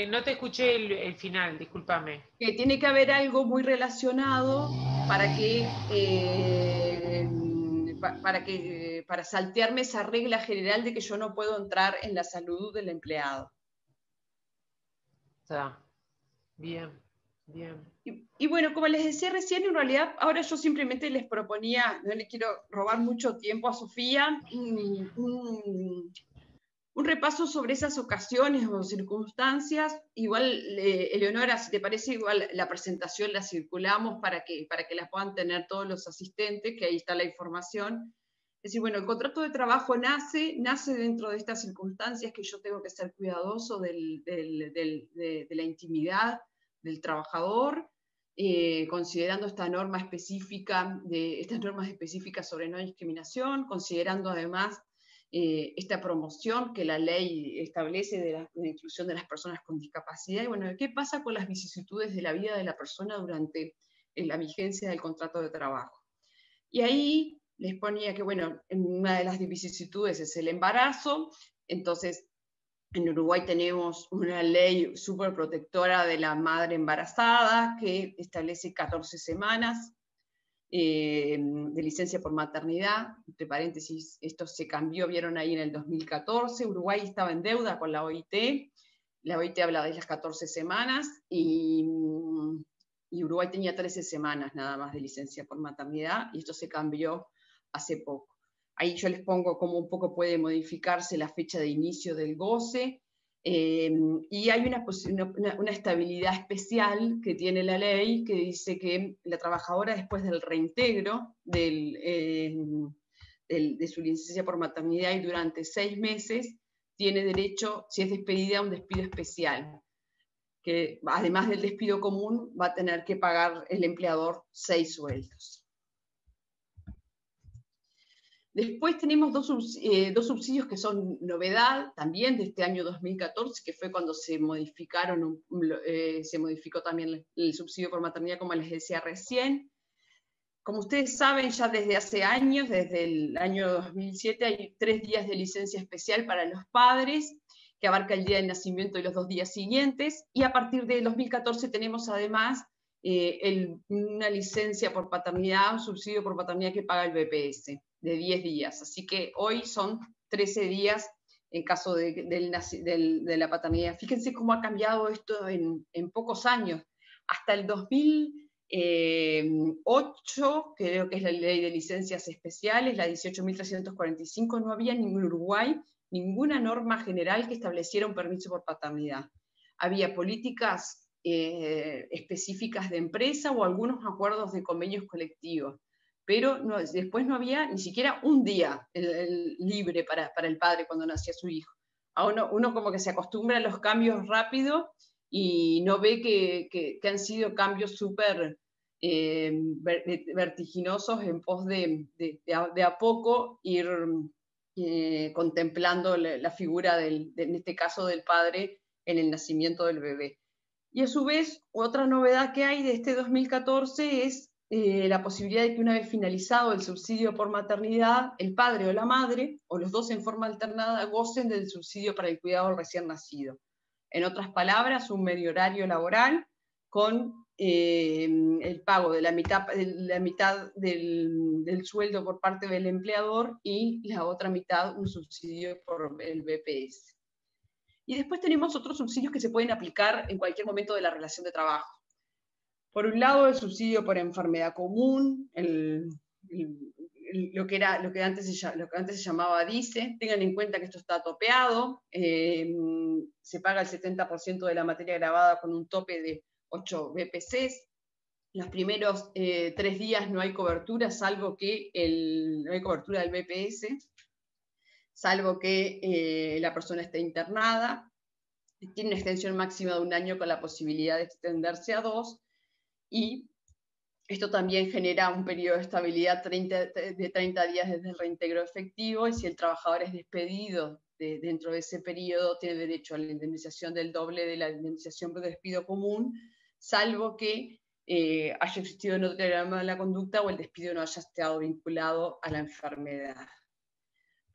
No te escuché el final, discúlpame. Que tiene que haber algo muy relacionado para saltearme esa regla general de que yo no puedo entrar en la salud del empleado. Está. Bien, bien. Y bueno, como les decía recién, en realidad ahora yo simplemente les proponía, no le quiero robar mucho tiempo a Sofía, un repaso sobre esas ocasiones o circunstancias. Igual, Eleonora, si te parece, igual la presentación la circulamos para que la puedan tener todos los asistentes, que ahí está la información. Es decir, bueno, el contrato de trabajo nace dentro de estas circunstancias que yo tengo que ser cuidadoso de la intimidad del trabajador, considerando estas normas específicas sobre no discriminación, considerando además esta promoción que la ley establece de la inclusión de las personas con discapacidad. Y bueno, ¿qué pasa con las vicisitudes de la vida de la persona durante la vigencia del contrato de trabajo? Y ahí les ponía que, bueno, una de las vicisitudes es el embarazo. Entonces, en Uruguay tenemos una ley súper protectora de la madre embarazada que establece 14 semanas de licencia por maternidad. Entre paréntesis, esto se cambió, vieron ahí en el 2014. Uruguay estaba en deuda con la OIT. La OIT habla de las 14 semanas y Uruguay tenía 13 semanas nada más de licencia por maternidad, y esto se cambió hace poco. Ahí yo les pongo cómo un poco puede modificarse la fecha de inicio del goce, y hay una estabilidad especial que tiene la ley que dice que la trabajadora, después del reintegro de su licencia por maternidad y durante 6 meses, tiene derecho, si es despedida, a un despido especial, que además del despido común va a tener que pagar el empleador 6 sueldos. Después tenemos dos subsidios que son novedad también de este año 2014, que fue cuando se modificó también el subsidio por maternidad, como les decía recién. Como ustedes saben, ya desde hace años, desde el año 2007, hay 3 días de licencia especial para los padres, que abarca el día del nacimiento y los 2 días siguientes, y a partir de 2014 tenemos además una licencia por paternidad, un subsidio por paternidad que paga el BPS, de 10 días. Así que hoy son 13 días en caso de la paternidad. Fíjense cómo ha cambiado esto en pocos años. Hasta el 2008, creo que es la ley de licencias especiales, la 18.345, no había en Uruguay ninguna norma general que estableciera un permiso por paternidad. Había políticas específicas de empresa o algunos acuerdos de convenios colectivos, pero después no había ni siquiera un día libre para el padre cuando nacía su hijo. Uno como que se acostumbra a los cambios rápido y no ve que han sido cambios súper vertiginosos en pos de a poco ir contemplando la figura en este caso del padre en el nacimiento del bebé. Y a su vez, otra novedad que hay de este 2014 es la posibilidad de que una vez finalizado el subsidio por maternidad, el padre o la madre, o los dos en forma alternada, gocen del subsidio para el cuidado del recién nacido. En otras palabras, un medio horario laboral con el pago de la mitad del sueldo por parte del empleador y la otra mitad un subsidio por el BPS. Y después tenemos otros subsidios que se pueden aplicar en cualquier momento de la relación de trabajo. Por un lado, el subsidio por enfermedad común, lo que antes se llamaba DICE. Tengan en cuenta que esto está topeado, se paga el 70% de la materia grabada con un tope de 8 BPCs. Los primeros 3 días no hay cobertura, salvo que no hay cobertura del BPS, salvo que la persona esté internada. Tiene una extensión máxima de 1 año con la posibilidad de extenderse a 2, y esto también genera un periodo de estabilidad de 30 días desde el reintegro efectivo, y si el trabajador es despedido dentro de ese periodo, tiene derecho a la indemnización del doble de la indemnización por despido común, salvo que haya existido no deterioramiento de la conducta o el despido no haya estado vinculado a la enfermedad.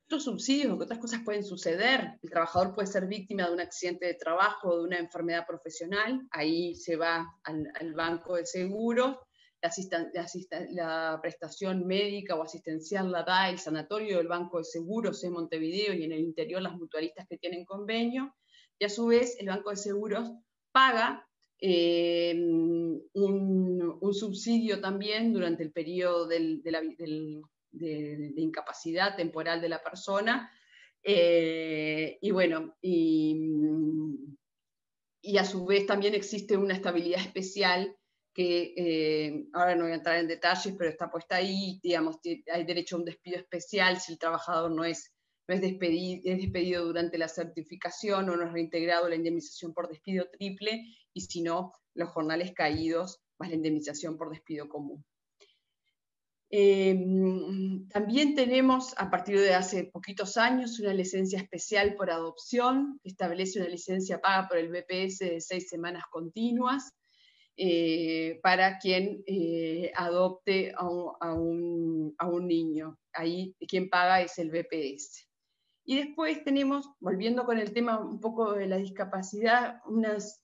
Otros subsidios o que otras cosas pueden suceder. El trabajador puede ser víctima de un accidente de trabajo o de una enfermedad profesional. Ahí se va al banco de seguros. La prestación médica o asistencial la da el sanatorio del banco de seguros en Montevideo, y en el interior las mutualistas que tienen convenio. Y a su vez el banco de seguros paga un subsidio también durante el periodo de incapacidad temporal de la persona, y bueno, y a su vez también existe una estabilidad especial que ahora no voy a entrar en detalles, pero está puesta ahí, digamos, hay derecho a un despido especial si el trabajador no es despedido durante la certificación o no es reintegrado la indemnización por despido triple, y si no, los jornales caídos más la indemnización por despido común. También tenemos, a partir de hace poquitos años, una licencia especial por adopción, que establece una licencia paga por el BPS de 6 semanas continuas, para quien adopte a un niño. Ahí quien paga es el BPS. Y después tenemos, volviendo con el tema un poco de la discapacidad, unas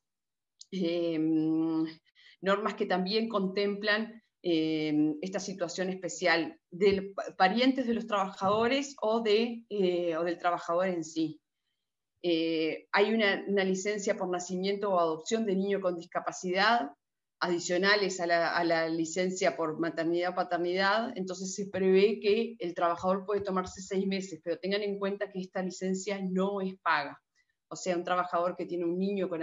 normas que también contemplan esta situación especial de parientes de los trabajadores o del trabajador en sí. Hay una licencia por nacimiento o adopción de niño con discapacidad, adicionales a la licencia por maternidad o paternidad. Entonces se prevé que el trabajador puede tomarse 6 meses, pero tengan en cuenta que esta licencia no es paga. O sea, un trabajador que tiene un niño con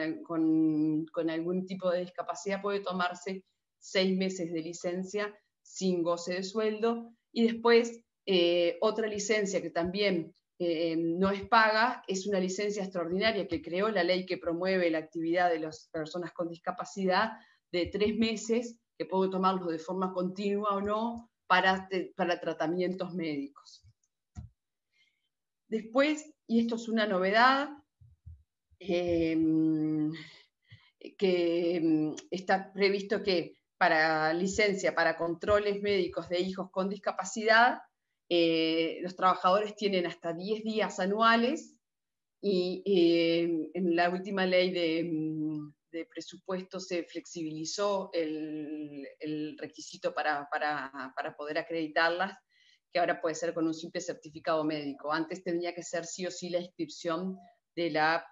algún tipo de discapacidad puede tomarse 6 meses de licencia sin goce de sueldo. Y después otra licencia que también no es paga, es una licencia extraordinaria que creó la ley que promueve la actividad de las personas con discapacidad, de 3 meses, que puedo tomarlo de forma continua o no, para tratamientos médicos. Después, y esto es una novedad, que está previsto que para licencia para controles médicos de hijos con discapacidad, los trabajadores tienen hasta 10 días anuales, y en la última ley de presupuesto se flexibilizó el requisito para poder acreditarlas, que ahora puede ser con un simple certificado médico. Antes tenía que ser sí o sí la inscripción de la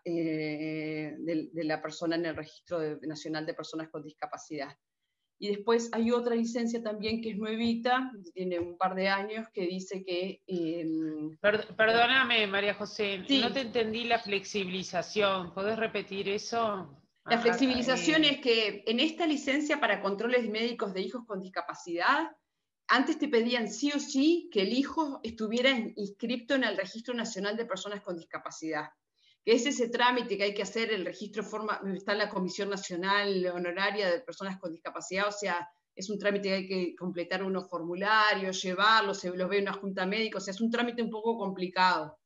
persona en el Registro Nacional de Personas con Discapacidad. Y después hay otra licencia también que es nuevita, tiene un par de años, que dice que... Perdóname, María José, sí. No te entendí la flexibilización. ¿Podés repetir eso? La flexibilización es que en esta licencia para controles médicos de hijos con discapacidad, antes te pedían sí o sí que el hijo estuviera inscripto en el Registro Nacional de Personas con Discapacidad, que es ese trámite que hay que hacer, el registro está en la Comisión Nacional Honoraria de Personas con Discapacidad, o sea, es un trámite que hay que completar unos formularios, llevarlos, se los ve en una junta médica, o sea, es un trámite un poco complicado.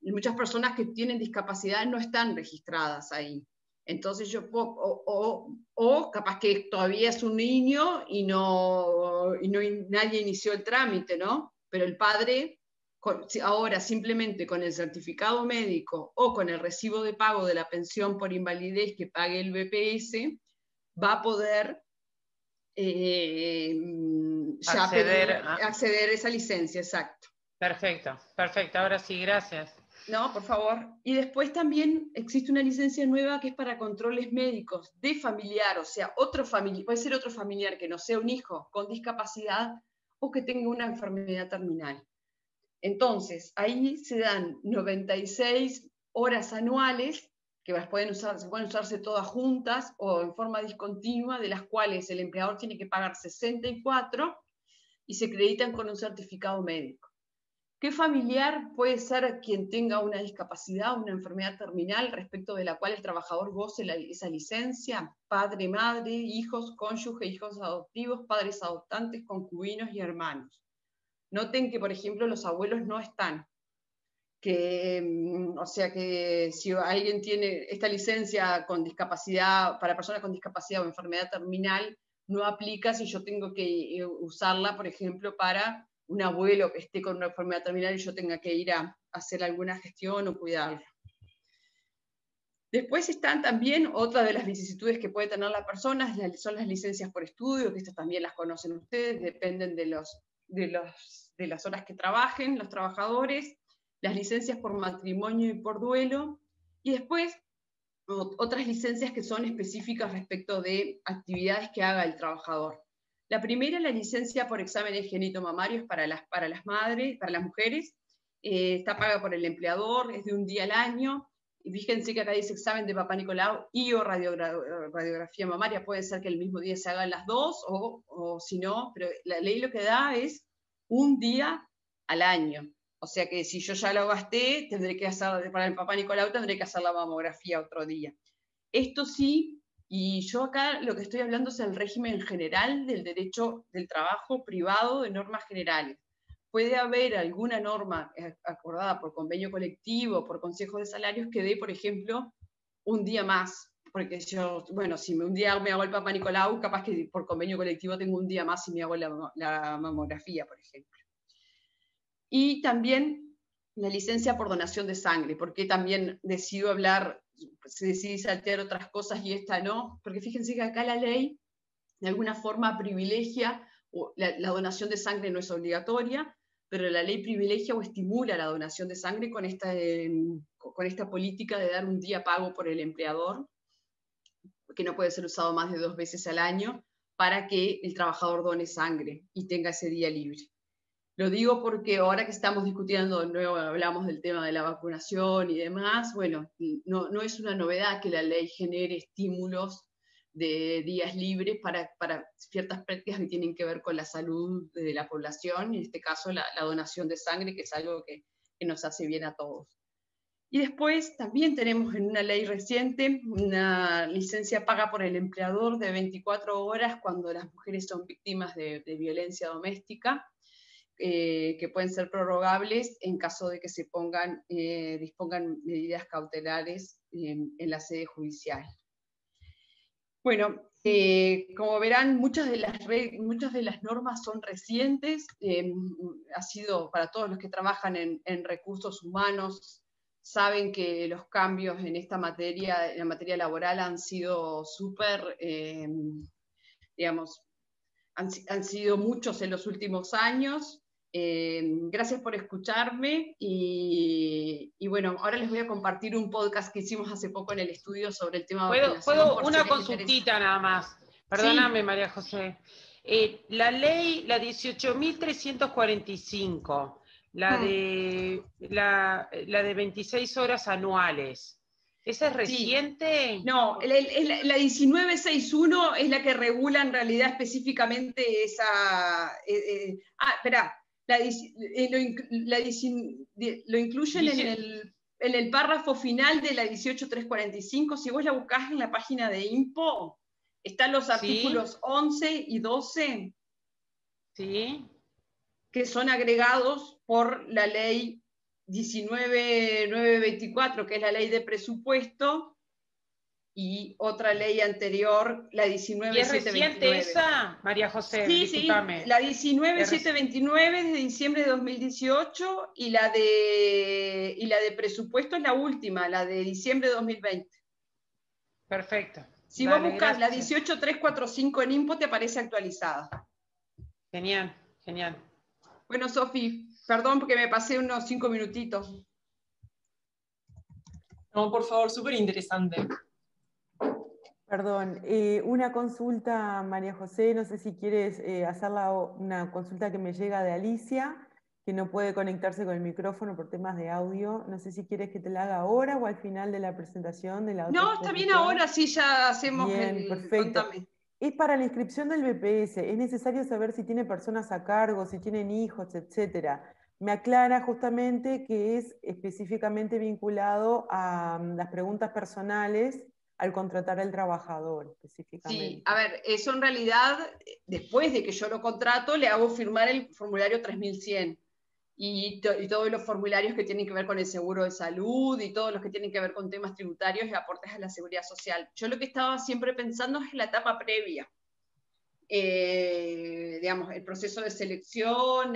Y muchas personas que tienen discapacidad no están registradas ahí. Entonces yo o capaz que todavía es un niño y nadie inició el trámite, ¿no? Pero el padre... Ahora simplemente con el certificado médico o con el recibo de pago de la pensión por invalidez que pague el BPS, va a poder acceder a esa licencia, exacto. Perfecto, perfecto. Ahora sí, gracias. No, por favor. Y después también existe una licencia nueva que es para controles médicos de familiar, o sea, puede ser otro familiar que no sea un hijo con discapacidad o que tenga una enfermedad terminal. Entonces, ahí se dan 96 horas anuales, que pueden usarse todas juntas o en forma discontinua, de las cuales el empleador tiene que pagar 64 y se acreditan con un certificado médico. ¿Qué familiar puede ser quien tenga una discapacidad, una enfermedad terminal respecto de la cual el trabajador goce esa licencia? Padre, madre, hijos, cónyuge, hijos adoptivos, padres adoptantes, concubinos y hermanos. Noten que, por ejemplo, los abuelos no están. O sea que si alguien tiene esta licencia con discapacidad, para personas con discapacidad o enfermedad terminal, no aplica si yo tengo que usarla, por ejemplo, para un abuelo que esté con una enfermedad terminal y yo tenga que ir a hacer alguna gestión o cuidarlo. Después están también otras de las vicisitudes que puede tener la persona, son las licencias por estudio, que estas también las conocen ustedes, dependen de las horas que trabajen los trabajadores, las licencias por matrimonio y por duelo, y después otras licencias que son específicas respecto de actividades que haga el trabajador. La primera, la licencia por exámenes genitomamarios para las mujeres, está paga por el empleador, es de un día al año, y fíjense que acá dice examen de Papá Nicolau y o radiografía mamaria, puede ser que el mismo día se hagan las dos, o si no, pero la ley lo que da es un día al año. O sea que si yo ya lo gasté, tendré que hacer, para el Papá Nicolau tendré que hacer la mamografía otro día. Esto sí, y yo acá lo que estoy hablando es el régimen general del derecho del trabajo privado de normas generales. Puede haber alguna norma acordada por convenio colectivo, por consejos de salarios, que dé, por ejemplo, un día más. Porque yo, bueno, si un día me hago el Papá Nicolau, capaz que por convenio colectivo tengo un día más si me hago la mamografía, por ejemplo. Y también la licencia por donación de sangre, porque también decido hablar, se decide saltear otras cosas y esta no, porque fíjense que acá la ley de alguna forma privilegia, la donación de sangre no es obligatoria, pero la ley privilegia o estimula la donación de sangre con esta política de dar un día pago por el empleador, que no puede ser usado más de 2 veces al año, para que el trabajador done sangre y tenga ese día libre. Lo digo porque ahora que estamos discutiendo de nuevo, hablamos del tema de la vacunación y demás, bueno, no es una novedad que la ley genere estímulos de días libres para ciertas prácticas que tienen que ver con la salud de la población, en este caso la donación de sangre, que es algo que nos hace bien a todos. Y después también tenemos en una ley reciente una licencia paga por el empleador de 24 horas cuando las mujeres son víctimas de violencia doméstica, que pueden ser prorrogables en caso de que se dispongan medidas cautelares en la sede judicial. Bueno, como verán, muchas de las normas son recientes, ha sido para todos los que trabajan en recursos humanos, saben que los cambios en esta materia, en la materia laboral, han sido súper, digamos, han sido muchos en los últimos años. Gracias por escucharme y bueno, ahora les voy a compartir un podcast que hicimos hace poco en el estudio sobre el tema de vacunación. ¿Puedo una consultita nada más? Perdóname, sí. María José. La ley, la 18.345, la de 26 horas anuales, ¿esa es reciente? Sí. No, la 1961 es la que regula en realidad específicamente esa... espera. Lo incluyen en el párrafo final de la 18.345. Si vos la buscás en la página de INPO, están los artículos 11 y 12, ¿sí?, que son agregados por la ley 19.924, que es la ley de presupuesto, y otra ley anterior, la 19.729. ¿Y es reciente esa, María José? Sí, discúlpame. Sí, la 19.729 es de diciembre de 2018 y la de presupuesto es la última, la de diciembre de 2020. Perfecto. Si vos buscas la 18345 en INPO, te aparece actualizada. Genial, genial. Bueno, Sofi, perdón porque me pasé unos 5 minutitos. No, por favor, súper interesante. Perdón, una consulta, María José, no sé si quieres hacerla una consulta que me llega de Alicia, que no puede conectarse con el micrófono por temas de audio. No sé si quieres que te la haga ahora o al final de la presentación de la otra. No, está bien ahora, sí, ya hacemos bien, perfecto. Contame. Es para la inscripción del BPS, es necesario saber si tiene personas a cargo, si tienen hijos, etcétera. Me aclara justamente que es específicamente vinculado a las preguntas personales al contratar al trabajador específicamente. Sí, a ver, eso en realidad, después de que yo lo contrato, le hago firmar el formulario 3100 y todos los formularios que tienen que ver con el seguro de salud y todos los que tienen que ver con temas tributarios y aportes a la seguridad social. Yo lo que estaba siempre pensando es la etapa previa. Digamos, el proceso de selección,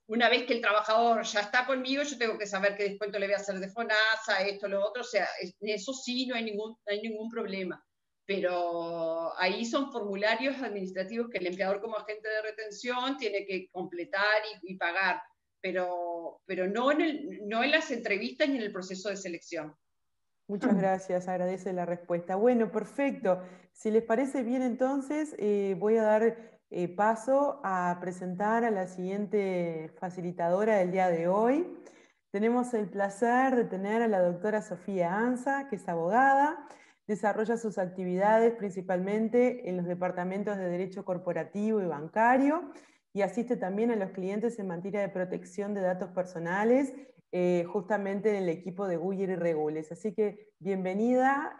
una vez que el trabajador ya está conmigo, yo tengo que saber qué descuento le voy a hacer de FONASA, esto, lo otro, o sea, eso sí, no hay ningún problema. Pero ahí son formularios administrativos que el empleador como agente de retención tiene que completar y pagar, pero no en las entrevistas ni en el proceso de selección. Muchas gracias, agradece la respuesta. Bueno, perfecto. Si les parece bien entonces, voy a dar paso a presentar a la siguiente facilitadora del día de hoy. Tenemos el placer de tener a la doctora Sofía Anza, que es abogada, desarrolla sus actividades principalmente en los departamentos de Derecho Corporativo y Bancario y asiste también a los clientes en materia de protección de datos personales, justamente en el equipo de Guyer y Regules. Así que bienvenida,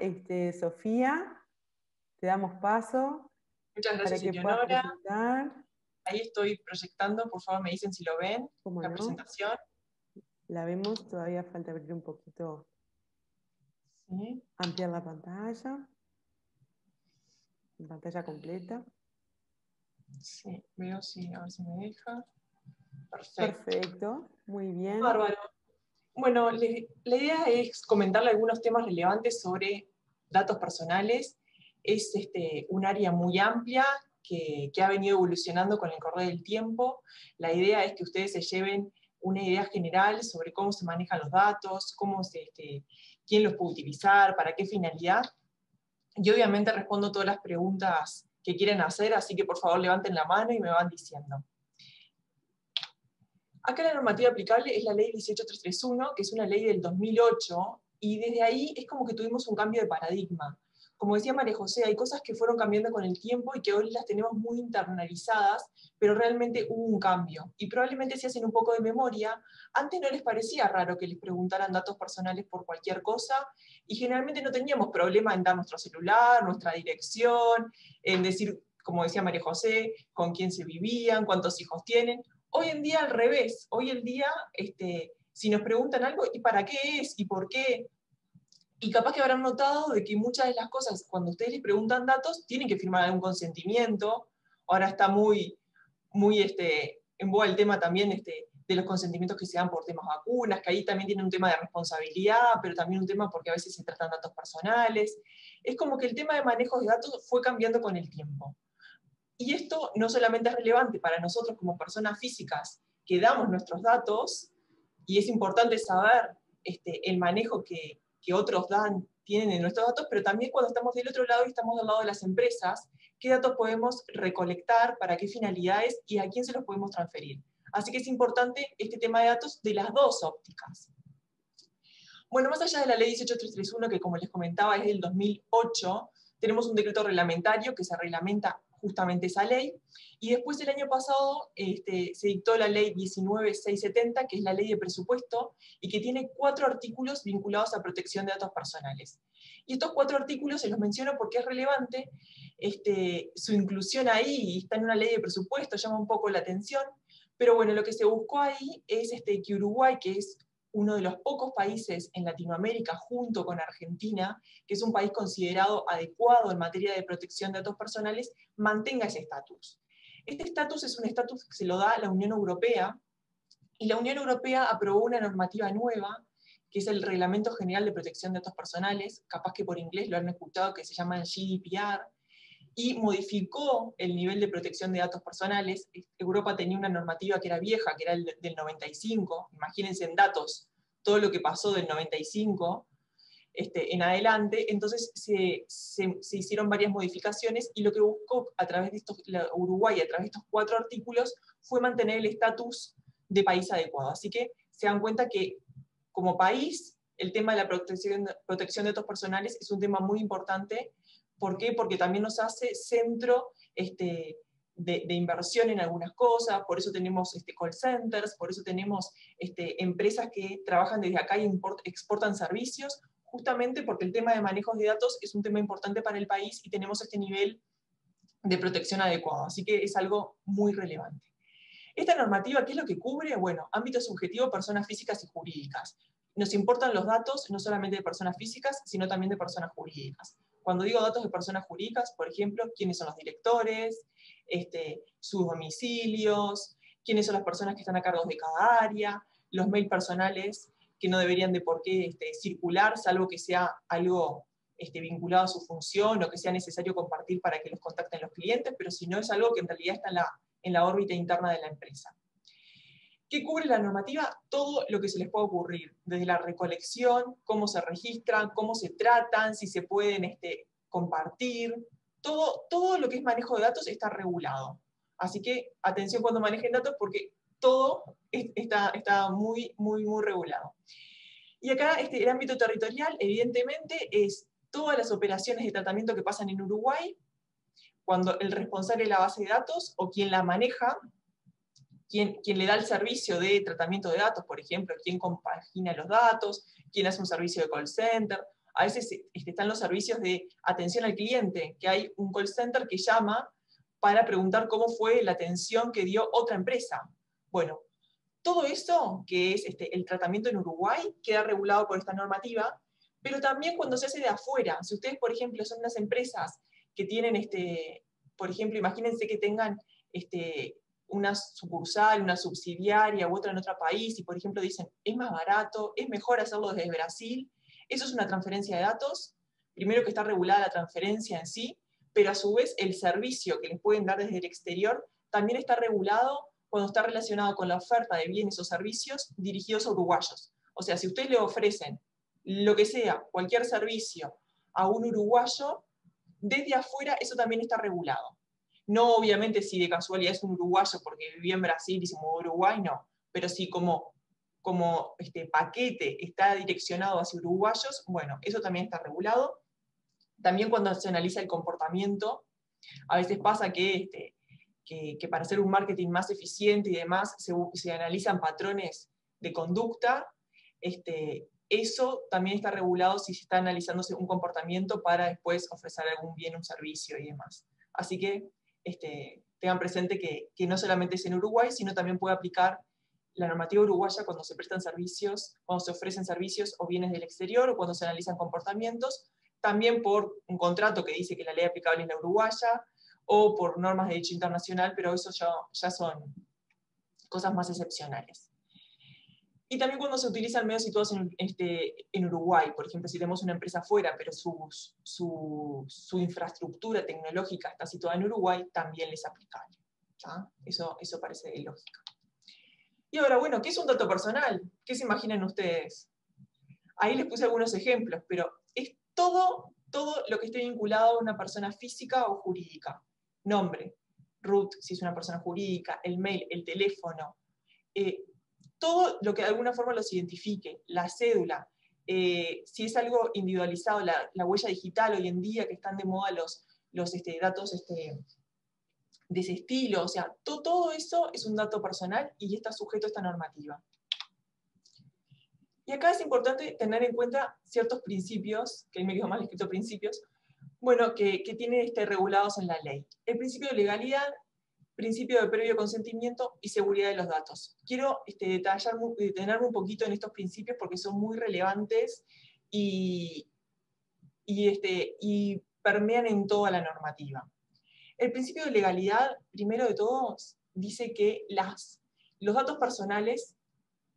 Sofía, te damos paso. Muchas gracias, para que puedas presentar. Ahí estoy proyectando, por favor me dicen si lo ven, la presentación. La vemos, todavía falta abrir un poquito, sí. Ampliar la pantalla, pantalla completa. Sí, veo si, a ver si me deja. Perfecto. Perfecto, muy bien. Bárbaro. Bueno, la idea es comentarle algunos temas relevantes sobre datos personales. Es un área muy amplia que ha venido evolucionando con el correr del tiempo. La idea es que ustedes se lleven una idea general sobre cómo se manejan los datos, quién los puede utilizar, para qué finalidad. Y obviamente respondo todas las preguntas que quieren hacer, así que por favor levanten la mano y me van diciendo. Acá la normativa aplicable es la ley 18331, que es una ley del 2008, y desde ahí es como que tuvimos un cambio de paradigma. Como decía María José, hay cosas que fueron cambiando con el tiempo y que hoy las tenemos muy internalizadas, pero realmente hubo un cambio. Y probablemente si hacen un poco de memoria, antes no les parecía raro que les preguntaran datos personales por cualquier cosa, y generalmente no teníamos problema en dar nuestro celular, nuestra dirección, en decir, como decía María José, con quién se vivían, cuántos hijos tienen. Hoy en día al revés, hoy en día si nos preguntan algo, ¿y para qué es? ¿Y por qué? Y capaz que habrán notado de que muchas de las cosas, cuando ustedes les preguntan datos, tienen que firmar algún consentimiento. Ahora está muy en boga el tema también de los consentimientos que se dan por temas vacunas, que ahí también tiene un tema de responsabilidad, pero también un tema porque a veces se tratan datos personales. Es como que el tema de manejo de datos fue cambiando con el tiempo. Y esto no solamente es relevante para nosotros como personas físicas que damos nuestros datos, y es importante saber el manejo que otros tienen de nuestros datos, pero también cuando estamos del otro lado y estamos del lado de las empresas, qué datos podemos recolectar, para qué finalidades y a quién se los podemos transferir. Así que es importante este tema de datos de las dos ópticas. Bueno, más allá de la ley 18331, que como les comentaba es del 2008, tenemos un decreto reglamentario que se reglamenta justamente esa ley, y después el año pasado se dictó la ley 19670, que es la ley de presupuesto, y que tiene 4 artículos vinculados a protección de datos personales. Y estos 4 artículos se los menciono porque es relevante su inclusión ahí, está en una ley de presupuesto, llama un poco la atención, pero bueno, lo que se buscó ahí es que Uruguay, que es uno de los pocos países en Latinoamérica, junto con Argentina, que es un país considerado adecuado en materia de protección de datos personales, mantenga ese estatus. Este estatus es un estatus que se lo da a la Unión Europea, y la Unión Europea aprobó una normativa nueva, que es el Reglamento General de Protección de Datos Personales, capaz que por inglés lo han escuchado, que se llama el GDPR, y modificó el nivel de protección de datos personales. Europa tenía una normativa que era vieja, que era del 95, imagínense en datos todo lo que pasó del 95 en adelante, entonces se hicieron varias modificaciones, y lo que buscó a través de Uruguay, a través de estos 4 artículos, fue mantener el estatus de país adecuado. Así que se dan cuenta que como país, el tema de la protección de datos personales es un tema muy importante. ¿Por qué? Porque también nos hace centro de inversión en algunas cosas, por eso tenemos call centers, por eso tenemos empresas que trabajan desde acá y exportan servicios, justamente porque el tema de manejos de datos es un tema importante para el país y tenemos este nivel de protección adecuado. Así que es algo muy relevante. Esta normativa, ¿qué es lo que cubre? Bueno, ámbito subjetivo, personas físicas y jurídicas. Nos importan los datos no solamente de personas físicas, sino también de personas jurídicas. Cuando digo datos de personas jurídicas, por ejemplo, quiénes son los directores, sus domicilios, quiénes son las personas que están a cargo de cada área, los mails personales que no deberían de por qué circular, salvo que sea algo vinculado a su función o que sea necesario compartir para que los contacten los clientes, pero si no es algo que en realidad está en la órbita interna de la empresa. ¿Qué cubre la normativa? Todo lo que se les pueda ocurrir, desde la recolección, cómo se registran, cómo se tratan, si se pueden compartir, todo lo que es manejo de datos está regulado. Así que atención cuando manejen datos, porque todo está muy, muy, muy regulado. Y acá el ámbito territorial, evidentemente, es todas las operaciones de tratamiento que pasan en Uruguay, cuando el responsable de la base de datos o quien la maneja, quien le da el servicio de tratamiento de datos, por ejemplo, quien compagina los datos, quien hace un servicio de call center. A veces están los servicios de atención al cliente, que hay un call center que llama para preguntar cómo fue la atención que dio otra empresa. Bueno, todo eso, que es el tratamiento en Uruguay, queda regulado por esta normativa, pero también cuando se hace de afuera. Si ustedes, por ejemplo, son unas empresas que tienen, por ejemplo, imagínense que tengan una sucursal, una subsidiaria u otra en otro país, y por ejemplo dicen, es más barato, es mejor hacerlo desde Brasil, eso es una transferencia de datos, primero que está regulada la transferencia en sí, pero a su vez el servicio que les pueden dar desde el exterior también está regulado cuando está relacionado con la oferta de bienes o servicios dirigidos a uruguayos. O sea, si ustedes le ofrecen lo que sea, cualquier servicio a un uruguayo, desde afuera eso también está regulado. No obviamente si de casualidad es un uruguayo porque vivía en Brasil y se mudó a Uruguay, no. Pero si como paquete está direccionado hacia uruguayos, bueno, eso también está regulado. También cuando se analiza el comportamiento, a veces pasa que para hacer un marketing más eficiente y demás, se analizan patrones de conducta, eso también está regulado si se está analizándose un comportamiento para después ofrecer algún bien, un servicio y demás. Así que tengan presente que no solamente es en Uruguay, sino también puede aplicar la normativa uruguaya cuando se prestan servicios, cuando se ofrecen servicios o bienes del exterior, o cuando se analizan comportamientos, también por un contrato que dice que la ley aplicable es la uruguaya, o por normas de derecho internacional, pero eso ya son cosas más excepcionales. Y también cuando se utilizan medios situados en Uruguay, por ejemplo, si tenemos una empresa afuera, pero su infraestructura tecnológica está situada en Uruguay, también les es aplicable. ¿Ya? Eso parece de lógica. Y ahora, bueno, ¿qué es un dato personal? ¿Qué se imaginan ustedes? Ahí les puse algunos ejemplos, pero es todo lo que esté vinculado a una persona física o jurídica. Nombre, root, si es una persona jurídica, el mail, el teléfono, todo lo que de alguna forma los identifique, la cédula, si es algo individualizado, la huella digital hoy en día, que están de moda los datos de ese estilo, o sea, todo eso es un dato personal y está sujeto a esta normativa. Y acá es importante tener en cuenta ciertos principios, que ahí me quedo mal escrito principios, bueno, que tienen regulados en la ley. El principio de legalidad, principio de previo consentimiento y seguridad de los datos. Quiero detenerme un poquito en estos principios porque son muy relevantes y permean en toda la normativa. El principio de legalidad, primero de todo, dice que los datos personales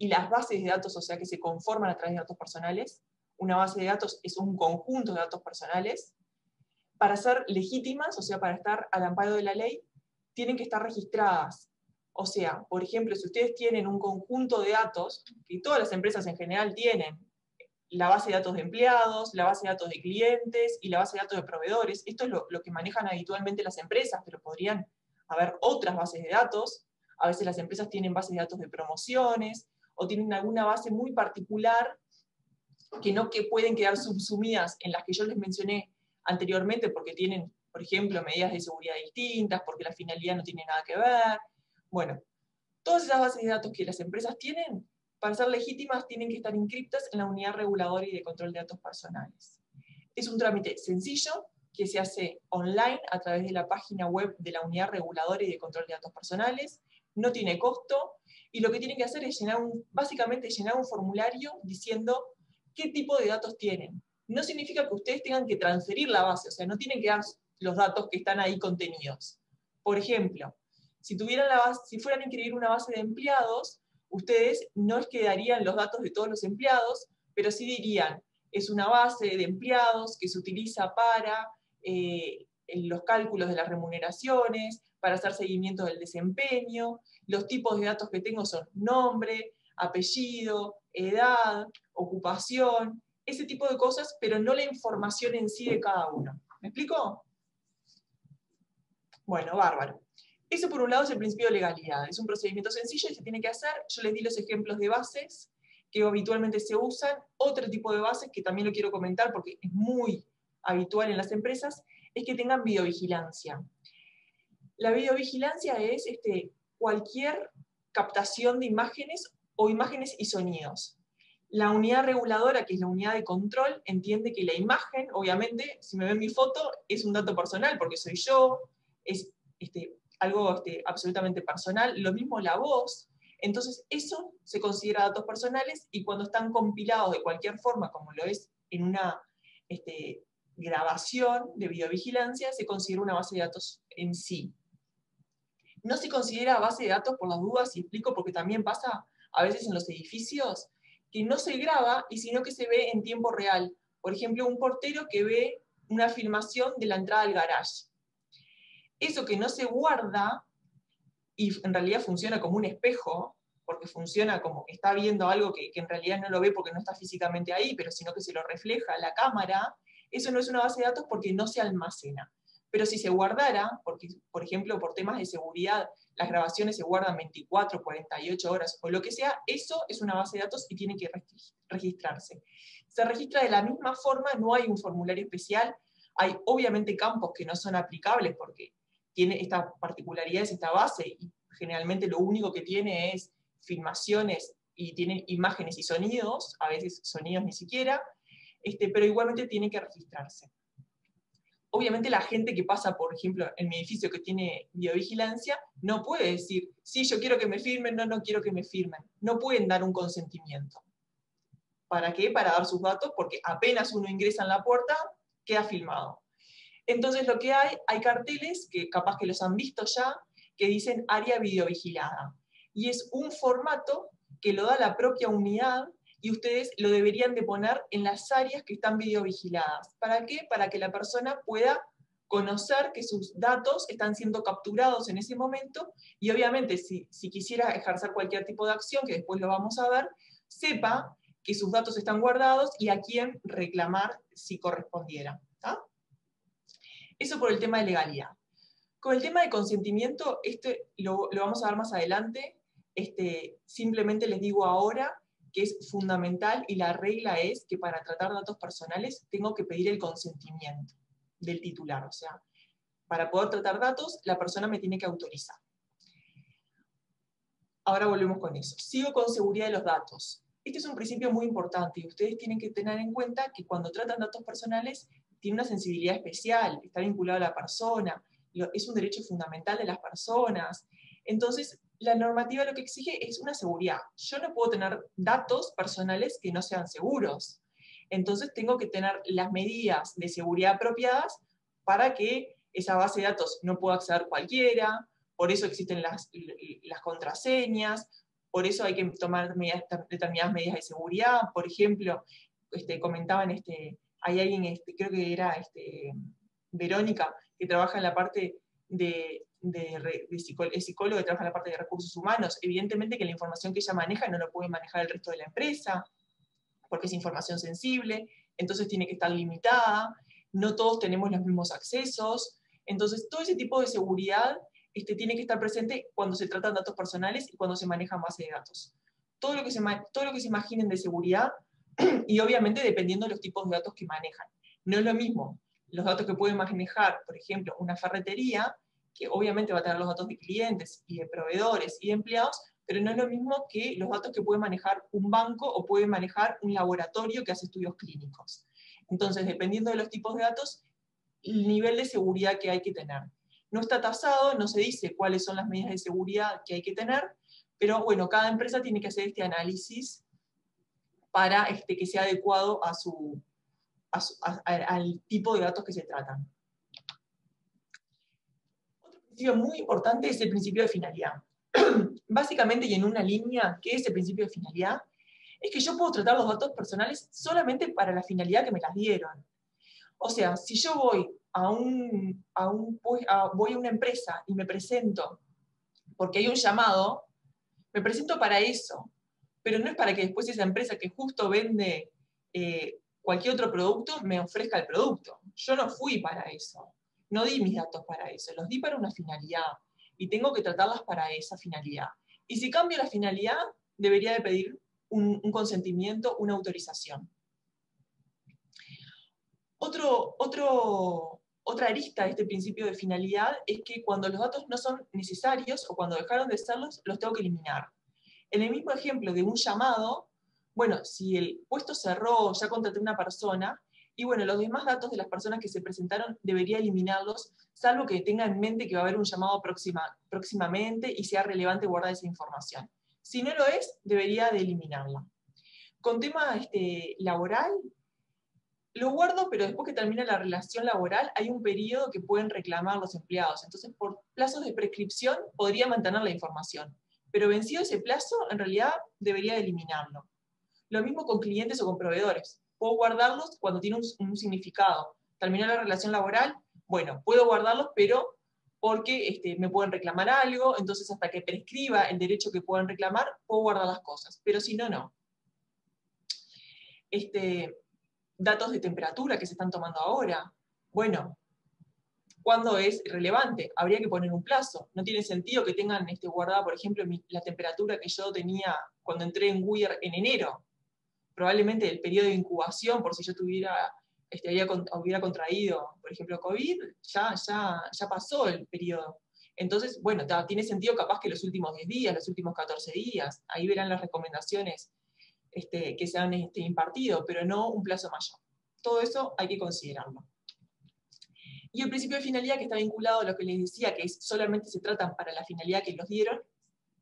y las bases de datos, o sea, que se conforman a través de datos personales. Una base de datos es un conjunto de datos personales. Para ser legítimas, o sea, para estar al amparo de la ley, tienen que estar registradas. O sea, por ejemplo, si ustedes tienen un conjunto de datos, que todas las empresas en general tienen, la base de datos de empleados, la base de datos de clientes y la base de datos de proveedores. Esto es lo que manejan habitualmente las empresas, pero podrían haber otras bases de datos. A veces las empresas tienen bases de datos de promociones, o tienen alguna base muy particular que pueden quedar subsumidas en las que yo les mencioné anteriormente, porque tienen, por ejemplo, medidas de seguridad distintas, porque la finalidad no tiene nada que ver. Bueno, todas esas bases de datos que las empresas tienen, para ser legítimas, tienen que estar inscritas en la Unidad Reguladora y de Control de Datos Personales. Es un trámite sencillo que se hace online a través de la página web de la Unidad Reguladora y de Control de Datos Personales, no tiene costo, y lo que tienen que hacer es básicamente llenar un formulario diciendo qué tipo de datos tienen. No significa que ustedes tengan que transferir la base, o sea, no tienen que dar los datos que están ahí contenidos. Por ejemplo, si fueran a inscribir una base de empleados, ustedes no es que darían los datos de todos los empleados, pero sí dirían, es una base de empleados que se utiliza para los cálculos de las remuneraciones, para hacer seguimiento del desempeño, los tipos de datos que tengo son nombre, apellido, edad, ocupación, ese tipo de cosas, pero no la información en sí de cada uno. ¿Me explico? Bueno, bárbaro. Eso por un lado es el principio de legalidad, es un procedimiento sencillo y se tiene que hacer. Yo les di los ejemplos de bases que habitualmente se usan. Otro tipo de bases, que también lo quiero comentar porque es muy habitual en las empresas, es que tengan videovigilancia. La videovigilancia es cualquier captación de imágenes o imágenes y sonidos. La unidad reguladora, que es la unidad de control, entiende que la imagen, obviamente, si me ven mi foto, es un dato personal, porque soy yo, es algo absolutamente personal. Lo mismo la voz. Entonces, eso se considera datos personales, y cuando están compilados de cualquier forma, como lo es en una grabación de videovigilancia, se considera una base de datos en sí. No se considera base de datos, por las dudas, y explico porque también pasa a veces en los edificios, que no se graba, y sino que se ve en tiempo real. Por ejemplo, un portero que ve una filmación de la entrada al garage. Eso que no se guarda, y en realidad funciona como un espejo, porque funciona como que está viendo algo que en realidad no lo ve porque no está físicamente ahí, pero sino que se lo refleja la cámara, eso no es una base de datos porque no se almacena. Pero si se guardara, porque, por ejemplo, por temas de seguridad, las grabaciones se guardan 24, 48 horas, o lo que sea, eso es una base de datos y tiene que registrarse. Se registra de la misma forma, no hay un formulario especial, hay obviamente campos que no son aplicables porque tiene estas particularidades, esta base, y generalmente lo único que tiene es filmaciones y tiene imágenes y sonidos, a veces sonidos ni siquiera, pero igualmente tiene que registrarse. Obviamente la gente que pasa, por ejemplo, en mi edificio que tiene videovigilancia, no puede decir, sí, yo quiero que me firmen, no, no quiero que me firmen. No pueden dar un consentimiento. ¿Para qué? Para dar sus datos, porque apenas uno ingresa en la puerta, queda filmado. Entonces lo que hay carteles, que capaz que los han visto ya, que dicen área videovigilada. Y es un formato que lo da la propia unidad, y ustedes lo deberían de poner en las áreas que están videovigiladas. ¿Para qué? Para que la persona pueda conocer que sus datos están siendo capturados en ese momento, y obviamente si quisiera ejercer cualquier tipo de acción, que después lo vamos a ver, sepa que sus datos están guardados y a quién reclamar si correspondiera. ¿Tá? Eso por el tema de legalidad. Con el tema de consentimiento, lo vamos a ver más adelante, simplemente les digo ahora que es fundamental, y la regla es que para tratar datos personales tengo que pedir el consentimiento del titular. O sea, para poder tratar datos, la persona me tiene que autorizar. Ahora volvemos con eso. Sigo con seguridad de los datos. Este es un principio muy importante, y ustedes tienen que tener en cuenta que cuando tratan datos personales, tiene una sensibilidad especial, está vinculado a la persona, es un derecho fundamental de las personas. Entonces, la normativa lo que exige es una seguridad. Yo no puedo tener datos personales que no sean seguros. Entonces tengo que tener las medidas de seguridad apropiadas para que esa base de datos no pueda acceder cualquiera. Por eso existen las contraseñas, por eso hay que tomar determinadas medidas de seguridad. Por ejemplo, comentaban, hay alguien, creo que era Verónica, que trabaja en la parte es psicólogo que trabaja en la parte de recursos humanos. Evidentemente que la información que ella maneja no lo puede manejar el resto de la empresa, porque es información sensible, entonces tiene que estar limitada, no todos tenemos los mismos accesos, entonces todo ese tipo de seguridad tiene que estar presente cuando se tratan datos personales y cuando se manejan bases de datos. Todo lo que se imaginen de seguridad, y obviamente dependiendo de los tipos de datos que manejan. No es lo mismo los datos que puede manejar, por ejemplo, una ferretería, que obviamente va a tener los datos de clientes y de proveedores y de empleados, pero no es lo mismo que los datos que puede manejar un banco o puede manejar un laboratorio que hace estudios clínicos. Entonces, dependiendo de los tipos de datos, el nivel de seguridad que hay que tener. No está tasado, no se dice cuáles son las medidas de seguridad que hay que tener, pero bueno, cada empresa tiene que hacer este análisis para que sea adecuado al tipo de datos que se tratan. Otro principio muy importante es el principio de finalidad. Básicamente, y en una línea, ¿qué es el principio de finalidad? Es que yo puedo tratar los datos personales solamente para la finalidad que me las dieron. O sea, si yo voy a una empresa y me presento porque hay un llamado, me presento para eso, pero no es para que después esa empresa que justo vende cualquier otro producto me ofrezca el producto. Yo no fui para eso, no di mis datos para eso, los di para una finalidad y tengo que tratarlas para esa finalidad. Y si cambio la finalidad, debería de pedir un consentimiento, una autorización. Otra arista de este principio de finalidad es que cuando los datos no son necesarios o cuando dejaron de serlos, los tengo que eliminar. En el mismo ejemplo de un llamado, bueno, si el puesto cerró, ya contraté a una persona, y bueno, los demás datos de las personas que se presentaron debería eliminarlos, salvo que tenga en mente que va a haber un llamado próximamente y sea relevante guardar esa información. Si no lo es, debería de eliminarla. Con tema laboral, lo guardo, pero después que termina la relación laboral hay un periodo que pueden reclamar los empleados. Entonces, por plazos de prescripción podría mantener la información. Pero vencido ese plazo, en realidad debería de eliminarlo. Lo mismo con clientes o con proveedores. Puedo guardarlos cuando tiene un significado. Terminó la relación laboral, bueno, puedo guardarlos, pero porque me pueden reclamar algo, entonces hasta que prescriba el derecho que puedan reclamar, puedo guardar las cosas. Pero si no, no. Datos de temperatura que se están tomando ahora. Bueno, ¿cuándo es relevante? Habría que poner un plazo. No tiene sentido que tengan guardada, por ejemplo, la temperatura que yo tenía cuando entré en Guyer en enero. Probablemente el periodo de incubación, por si yo hubiera contraído, por ejemplo, COVID, ya pasó el periodo. Entonces, bueno, tiene sentido capaz que los últimos 10 días, los últimos 14 días, ahí verán las recomendaciones que se han impartido, pero no un plazo mayor. Todo eso hay que considerarlo. Y el principio de finalidad, que está vinculado a lo que les decía, que solamente se tratan para la finalidad que los dieron,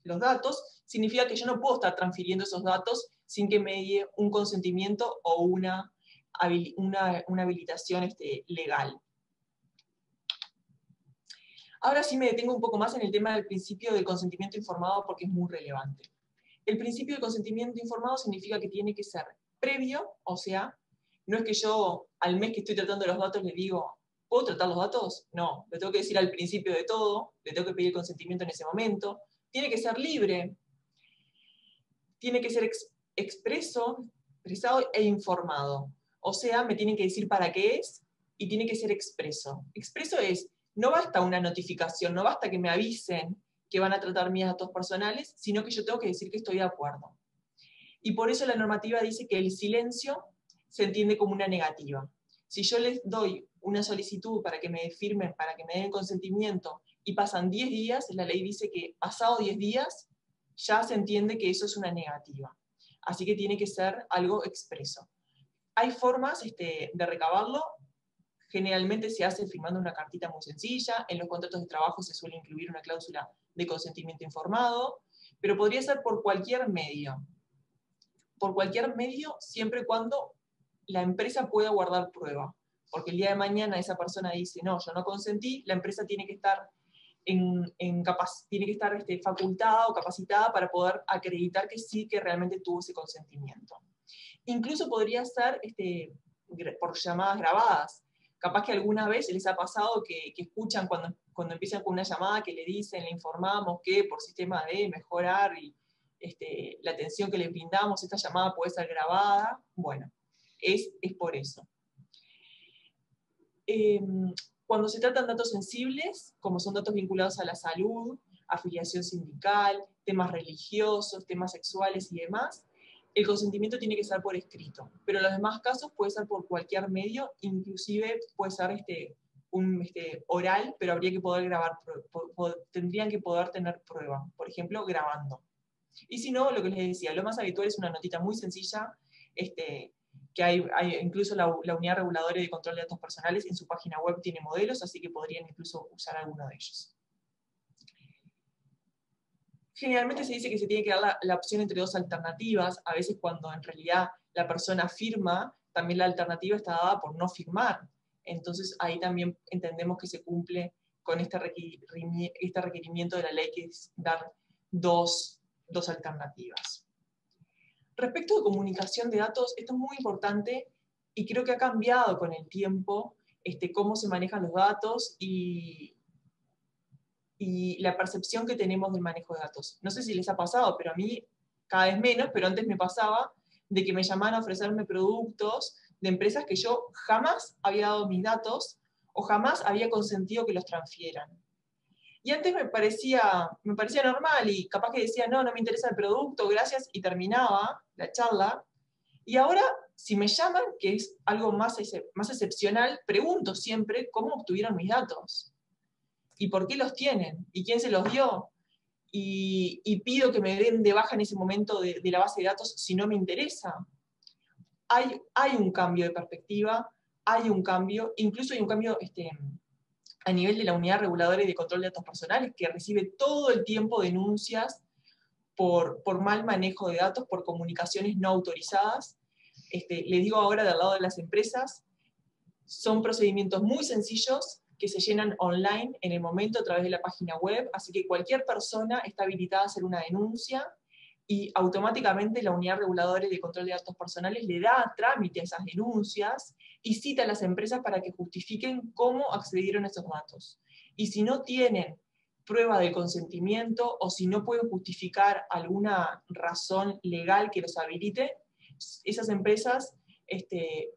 los datos, significa que yo no puedo estar transfiriendo esos datos sin que me dé un consentimiento o una habilitación legal. Ahora sí me detengo un poco más en el tema del principio del consentimiento informado porque es muy relevante. El principio de consentimiento informado significa que tiene que ser previo, o sea, no es que yo al mes que estoy tratando los datos le digo, ¿puedo tratar los datos? No, le tengo que decir al principio de todo, le tengo que pedir consentimiento en ese momento, tiene que ser libre, tiene que ser expresado e informado, o sea, me tienen que decir para qué es y tiene que ser expreso. Expreso es, no basta una notificación, no basta que me avisen que van a tratar mis datos personales, sino que yo tengo que decir que estoy de acuerdo. Y por eso la normativa dice que el silencio se entiende como una negativa. Si yo les doy una solicitud para que me firmen, para que me den consentimiento, y pasan 10 días, la ley dice que pasado 10 días ya se entiende que eso es una negativa. Así que tiene que ser algo expreso. Hay formas de recabarlo. Generalmente se hace firmando una cartita muy sencilla, en los contratos de trabajo se suele incluir una cláusula de consentimiento informado, pero podría ser por cualquier medio. Por cualquier medio, siempre y cuando la empresa pueda guardar prueba. Porque el día de mañana esa persona dice, no, yo no consentí, la empresa tiene que estar tiene que estar facultada o capacitada para poder acreditar que sí que realmente tuvo ese consentimiento. Incluso podría ser por llamadas grabadas. Capaz que alguna vez les ha pasado que escuchan cuando empiezan con una llamada que le dicen, le informamos que por sistema de mejorar y la atención que le brindamos, esta llamada puede ser grabada. Bueno, es por eso. Cuando se tratan datos sensibles, como son datos vinculados a la salud, afiliación sindical, temas religiosos, temas sexuales y demás, el consentimiento tiene que ser por escrito, pero en los demás casos puede ser por cualquier medio, inclusive puede ser oral, pero habría que poder grabar, tendrían que poder tener prueba, por ejemplo, grabando. Y si no, lo que les decía, lo más habitual es una notita muy sencilla, que hay incluso la Unidad Reguladora de Control de Datos Personales en su página web tiene modelos, así que podrían incluso usar alguno de ellos. Generalmente se dice que se tiene que dar la opción entre dos alternativas, a veces cuando en realidad la persona firma, también la alternativa está dada por no firmar. Entonces ahí también entendemos que se cumple con este requerimiento de la ley, que es dar dos alternativas. Respecto de comunicación de datos, esto es muy importante y creo que ha cambiado con el tiempo cómo se manejan los datos y la percepción que tenemos del manejo de datos. No sé si les ha pasado, pero a mí cada vez menos, pero antes me pasaba de que me llamaban a ofrecerme productos de empresas que yo jamás había dado mis datos o jamás había consentido que los transfieran. Y antes me parecía normal y capaz que decía, no me interesa el producto, gracias, y terminaba la charla. Y ahora, si me llaman, que es algo más excepcional, pregunto siempre cómo obtuvieron mis datos. ¿Y por qué los tienen? ¿Y quién se los dio? Y pido que me den de baja en ese momento de la base de datos si no me interesa. Hay un cambio de perspectiva, hay un cambio, incluso hay un cambio a nivel de la Unidad Reguladora y de Control de Datos Personales, que recibe todo el tiempo denuncias por mal manejo de datos, por comunicaciones no autorizadas. Les digo ahora del lado de las empresas, son procedimientos muy sencillos, que se llenan online en el momento a través de la página web, así que cualquier persona está habilitada a hacer una denuncia y automáticamente la Unidad Reguladora y de Control de Datos Personales le da trámite a esas denuncias y cita a las empresas para que justifiquen cómo accedieron a esos datos. Y si no tienen prueba de consentimiento o si no pueden justificar alguna razón legal que los habilite, esas empresas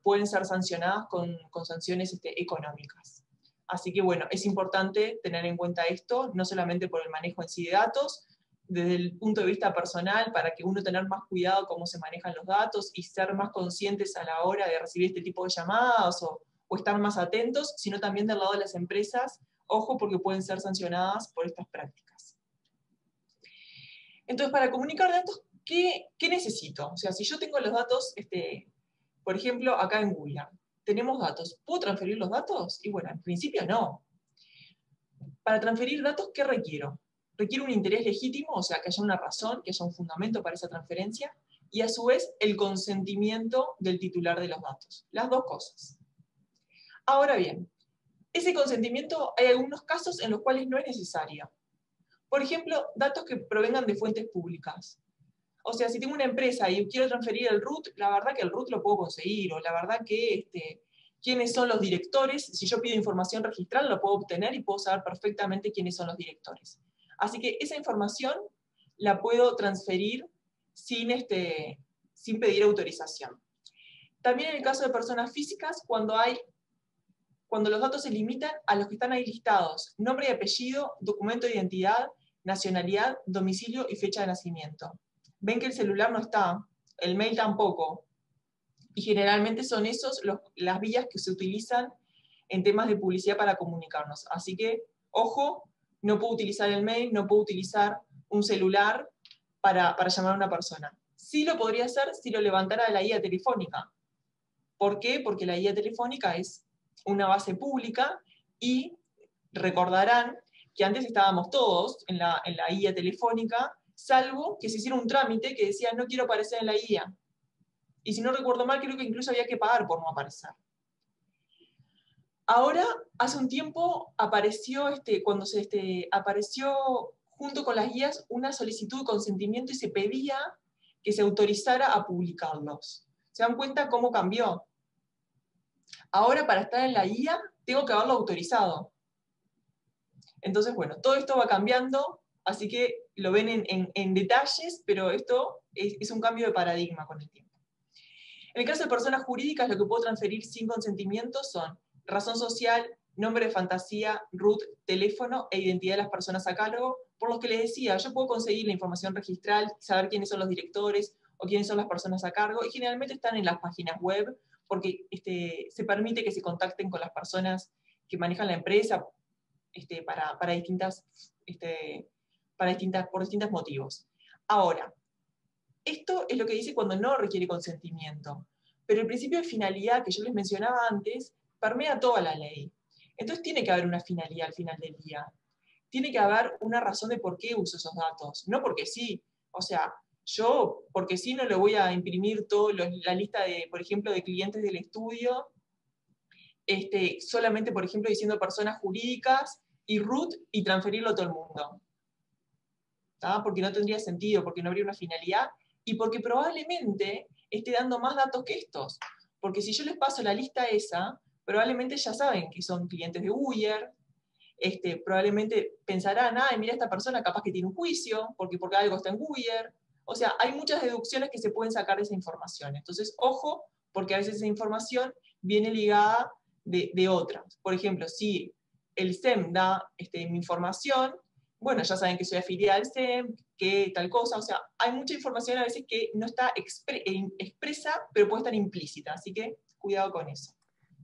pueden ser sancionadas con sanciones económicas. Así que bueno, es importante tener en cuenta esto, no solamente por el manejo en sí de datos, desde el punto de vista personal, para que uno tener más cuidado cómo se manejan los datos y ser más conscientes a la hora de recibir este tipo de llamadas o estar más atentos, sino también del lado de las empresas, ojo porque pueden ser sancionadas por estas prácticas. Entonces, para comunicar datos, ¿qué necesito? O sea, si yo tengo los datos, por ejemplo, acá en Google, tenemos datos. ¿Puedo transferir los datos? Y bueno, en principio no. Para transferir datos, ¿qué requiero? Requiere un interés legítimo, o sea, que haya una razón, que haya un fundamento para esa transferencia, y a su vez el consentimiento del titular de los datos. Las dos cosas. Ahora bien, ese consentimiento hay algunos casos en los cuales no es necesario. Por ejemplo, datos que provengan de fuentes públicas. O sea, si tengo una empresa y quiero transferir el RUT, la verdad que el RUT lo puedo conseguir, o la verdad que quiénes son los directores, si yo pido información registral lo puedo obtener y puedo saber perfectamente quiénes son los directores. Así que esa información la puedo transferir sin pedir autorización. También en el caso de personas físicas, cuando los datos se limitan a los que están ahí listados, nombre y apellido, documento de identidad, nacionalidad, domicilio y fecha de nacimiento. Ven que el celular no está, el mail tampoco, y generalmente son las vías que se utilizan en temas de publicidad para comunicarnos. Así que, ojo, no puedo utilizar el mail, no puedo utilizar un celular para llamar a una persona. Sí lo podría hacer si lo levantara de la guía telefónica. ¿Por qué? Porque la guía telefónica es una base pública y recordarán que antes estábamos todos en la guía telefónica, salvo que se hiciera un trámite que decía no quiero aparecer en la guía. Y si no recuerdo mal, creo que incluso había que pagar por no aparecer. Ahora, hace un tiempo, apareció, apareció junto con las guías una solicitud de consentimiento y se pedía que se autorizara a publicarlos. ¿Se dan cuenta cómo cambió? Ahora, para estar en la guía, tengo que haberlo autorizado. Entonces, bueno, todo esto va cambiando, así que lo ven en detalles, pero esto es un cambio de paradigma con el tiempo. En el caso de personas jurídicas, lo que puedo transferir sin consentimiento son razón social, nombre de fantasía, RUT, teléfono e identidad de las personas a cargo. Por lo que les decía, yo puedo conseguir la información registral, saber quiénes son los directores o quiénes son las personas a cargo, y generalmente están en las páginas web, porque se permite que se contacten con las personas que manejan la empresa por distintos motivos. Ahora, esto es lo que dice cuando no requiere consentimiento, pero el principio de finalidad que yo les mencionaba antes permea toda la ley. Entonces tiene que haber una finalidad al final del día. Tiene que haber una razón de por qué uso esos datos, no porque sí. O sea, yo porque sí no le voy a imprimir la lista de, por ejemplo, de clientes del estudio, solamente, por ejemplo, diciendo personas jurídicas y RUT y transferirlo a todo el mundo. ¿Tá? Porque no tendría sentido, porque no habría una finalidad y porque probablemente esté dando más datos que estos. Porque si yo les paso la lista esa, probablemente ya saben que son clientes de Guyer, probablemente pensarán, ay, mira, esta persona capaz que tiene un juicio, porque algo está en Guyer. O sea, hay muchas deducciones que se pueden sacar de esa información. Entonces, ojo, porque a veces esa información viene ligada de otras. Por ejemplo, si el SEM da mi información, bueno, ya saben que soy afiliada al SEM, que tal cosa, o sea, hay mucha información a veces que no está expresa, pero puede estar implícita, así que cuidado con eso.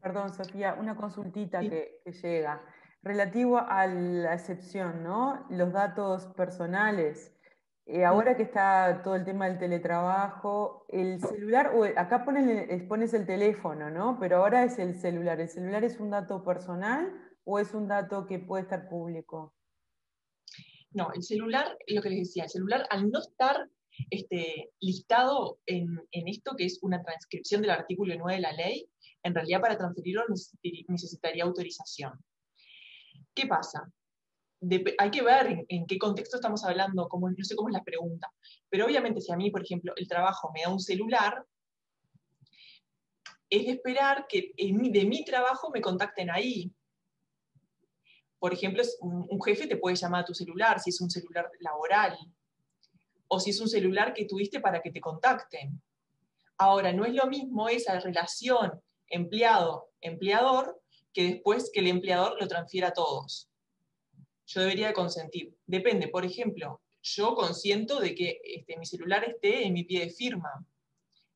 Perdón, Sofía, una consultita Sí. que llega. Relativo a la excepción, ¿no? Los datos personales. Ahora que está todo el tema del teletrabajo, el celular, acá pones el teléfono, ¿no? Pero ahora es el celular. ¿El celular es un dato personal o es un dato que puede estar público? No, el celular, lo que les decía, el celular al no estar listado en esto que es una transcripción del artículo 9 de la ley, en realidad para transferirlo necesitaría autorización. ¿Qué pasa? Hay que ver en qué contexto estamos hablando, no sé cómo es la pregunta, pero obviamente si a mí, por ejemplo, el trabajo me da un celular, es de esperar que de mi trabajo me contacten ahí. Por ejemplo, un jefe te puede llamar a tu celular, si es un celular laboral, o si es un celular que tuviste para que te contacten. Ahora, no es lo mismo esa relación empleado-empleador que después que el empleador lo transfiera a todos. Yo debería de consentir. Depende, por ejemplo, yo consiento de que mi celular esté en mi pie de firma.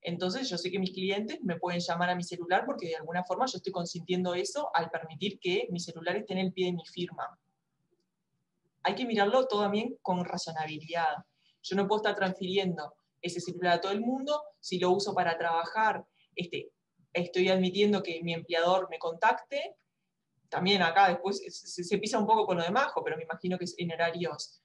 Entonces yo sé que mis clientes me pueden llamar a mi celular porque de alguna forma yo estoy consintiendo eso al permitir que mi celular esté en el pie de mi firma. Hay que mirarlo todo también con razonabilidad. Yo no puedo estar transfiriendo ese celular a todo el mundo. Si lo uso para trabajar, estoy admitiendo que mi empleador me contacte. También acá después se pisa un poco con lo de Majo, pero me imagino que es en horarios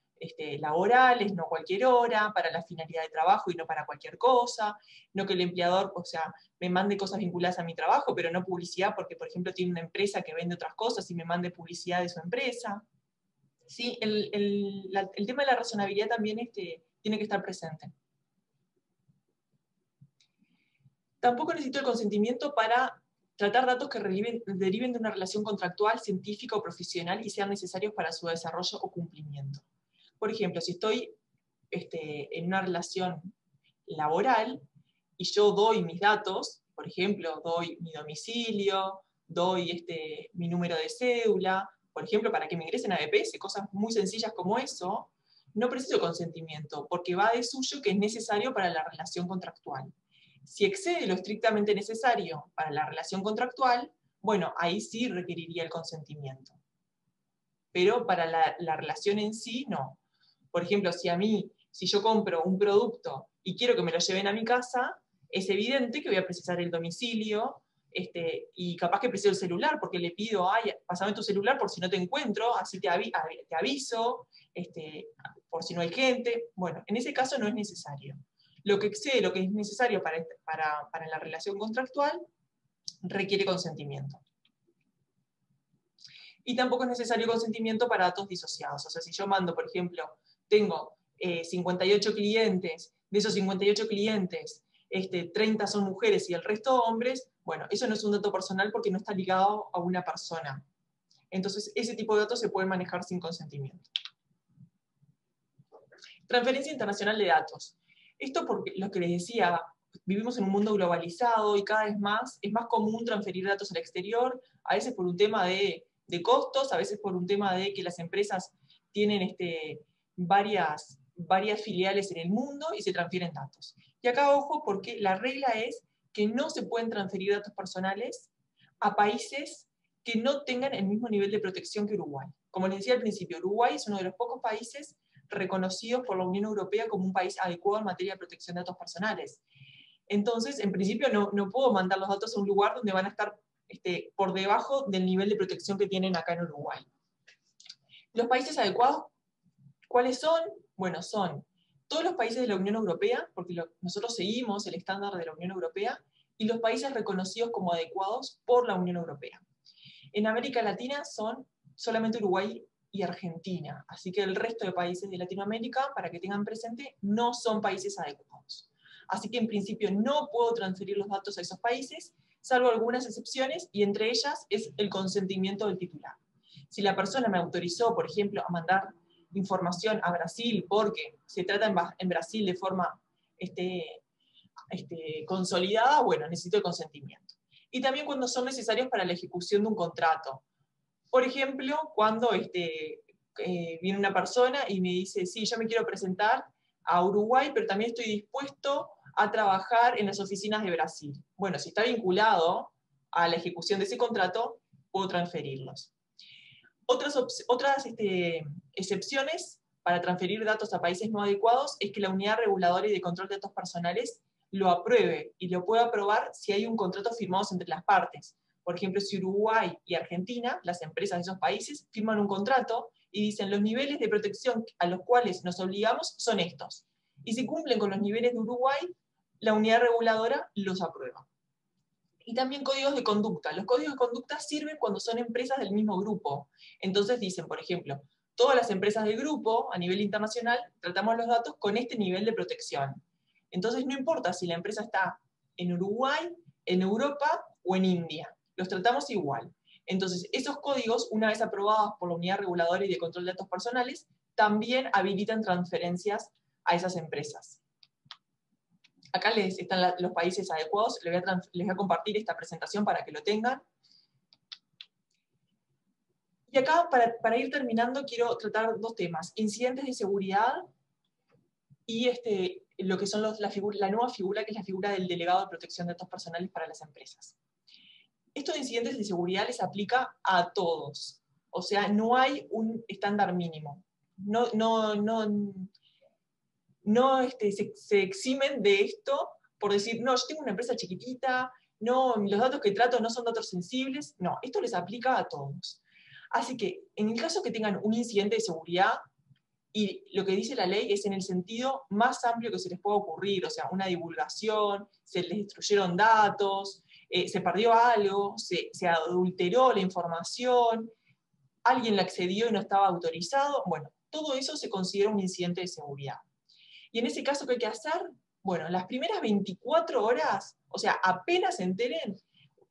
laborales, no cualquier hora, para la finalidad de trabajo y no para cualquier cosa. No que el empleador, o sea, me mande cosas vinculadas a mi trabajo, pero no publicidad porque, por ejemplo, tiene una empresa que vende otras cosas y me mande publicidad de su empresa. Sí, el tema de la razonabilidad también tiene que estar presente. Tampoco necesito el consentimiento para tratar datos que deriven de una relación contractual, científica o profesional y sean necesarios para su desarrollo o cumplimiento. Por ejemplo, si estoy en una relación laboral y yo doy mis datos, por ejemplo, doy mi domicilio, doy mi número de cédula, por ejemplo, para que me ingresen a BPS, cosas muy sencillas como eso, no preciso consentimiento, porque va de suyo que es necesario para la relación contractual. Si excede lo estrictamente necesario para la relación contractual, bueno, ahí sí requeriría el consentimiento. Pero para la relación en sí, no. Por ejemplo, si yo compro un producto y quiero que me lo lleven a mi casa, es evidente que voy a precisar el domicilio, y capaz que preciso el celular, porque le pido, ay, pásame tu celular por si no te encuentro, así te aviso, por si no hay gente. Bueno, en ese caso no es necesario. Lo que excede lo que es necesario para la relación contractual requiere consentimiento. y tampoco es necesario consentimiento para datos disociados. O sea, si yo mando, por ejemplo, tengo 58 clientes, de esos 58 clientes, 30 son mujeres y el resto hombres, bueno, eso no es un dato personal porque no está ligado a una persona. Entonces, ese tipo de datos se pueden manejar sin consentimiento. Transferencia internacional de datos. Esto porque lo que les decía, vivimos en un mundo globalizado y cada vez más es más común transferir datos al exterior, a veces por un tema de costos, a veces por un tema de que las empresas tienen varias filiales en el mundo y se transfieren datos. Y acá ojo porque la regla es que no se pueden transferir datos personales a países que no tengan el mismo nivel de protección que Uruguay. Como les decía al principio, Uruguay es uno de los pocos países reconocidos por la Unión Europea como un país adecuado en materia de protección de datos personales. Entonces, en principio, no puedo mandar los datos a un lugar donde van a estar por debajo del nivel de protección que tienen acá en Uruguay. Los países adecuados, ¿cuáles son? Bueno, son todos los países de la Unión Europea, porque nosotros seguimos el estándar de la Unión Europea, y los países reconocidos como adecuados por la Unión Europea. En América Latina son solamente Uruguay y Argentina, así que el resto de países de Latinoamérica, para que tengan presente, no son países adecuados. Así que en principio no puedo transferir los datos a esos países, salvo algunas excepciones, y entre ellas es el consentimiento del titular. Si la persona me autorizó, por ejemplo, a mandar información a Brasil porque se trata en Brasil de forma consolidada, bueno, necesito el consentimiento. Y también cuando son necesarios para la ejecución de un contrato. Por ejemplo, cuando viene una persona y me dice, sí, yo me quiero presentar a Uruguay, pero también estoy dispuesto a trabajar en las oficinas de Brasil. Bueno, si está vinculado a la ejecución de ese contrato, puedo transferirlos. Otras excepciones para transferir datos a países no adecuados es que la unidad reguladora y de control de datos personales lo apruebe, y lo puede aprobar si hay un contrato firmado entre las partes. Por ejemplo, si Uruguay y Argentina, las empresas de esos países, firman un contrato y dicen los niveles de protección a los cuales nos obligamos son estos. Y si cumplen con los niveles de Uruguay, la unidad reguladora los aprueba. Y también códigos de conducta. Los códigos de conducta sirven cuando son empresas del mismo grupo. Entonces dicen, por ejemplo, todas las empresas del grupo, a nivel internacional, tratamos los datos con este nivel de protección. Entonces no importa si la empresa está en Uruguay, en Europa o en India. Los tratamos igual. Entonces, esos códigos, una vez aprobados por la Unidad Reguladora y de Control de Datos Personales, también habilitan transferencias a esas empresas. Acá están los países adecuados. Les voy a compartir esta presentación para que lo tengan. Y acá, para ir terminando, quiero tratar dos temas. Incidentes de seguridad y lo que son la nueva figura, que es la figura del delegado de protección de datos personales para las empresas. Esto de incidentes de seguridad les aplica a todos. O sea, no hay un estándar mínimo. Se eximen de esto por decir, no, yo tengo una empresa chiquitita, no, los datos que trato no son datos sensibles. No, esto les aplica a todos. Así que, en el caso que tengan un incidente de seguridad, y lo que dice la ley es en el sentido más amplio que se les pueda ocurrir, o sea, una divulgación, se les destruyeron datos, se perdió algo, se adulteró la información, alguien la accedió y no estaba autorizado, bueno, todo eso se considera un incidente de seguridad. Y en ese caso, ¿qué hay que hacer? Bueno, las primeras 24 horas, o sea, apenas se enteren,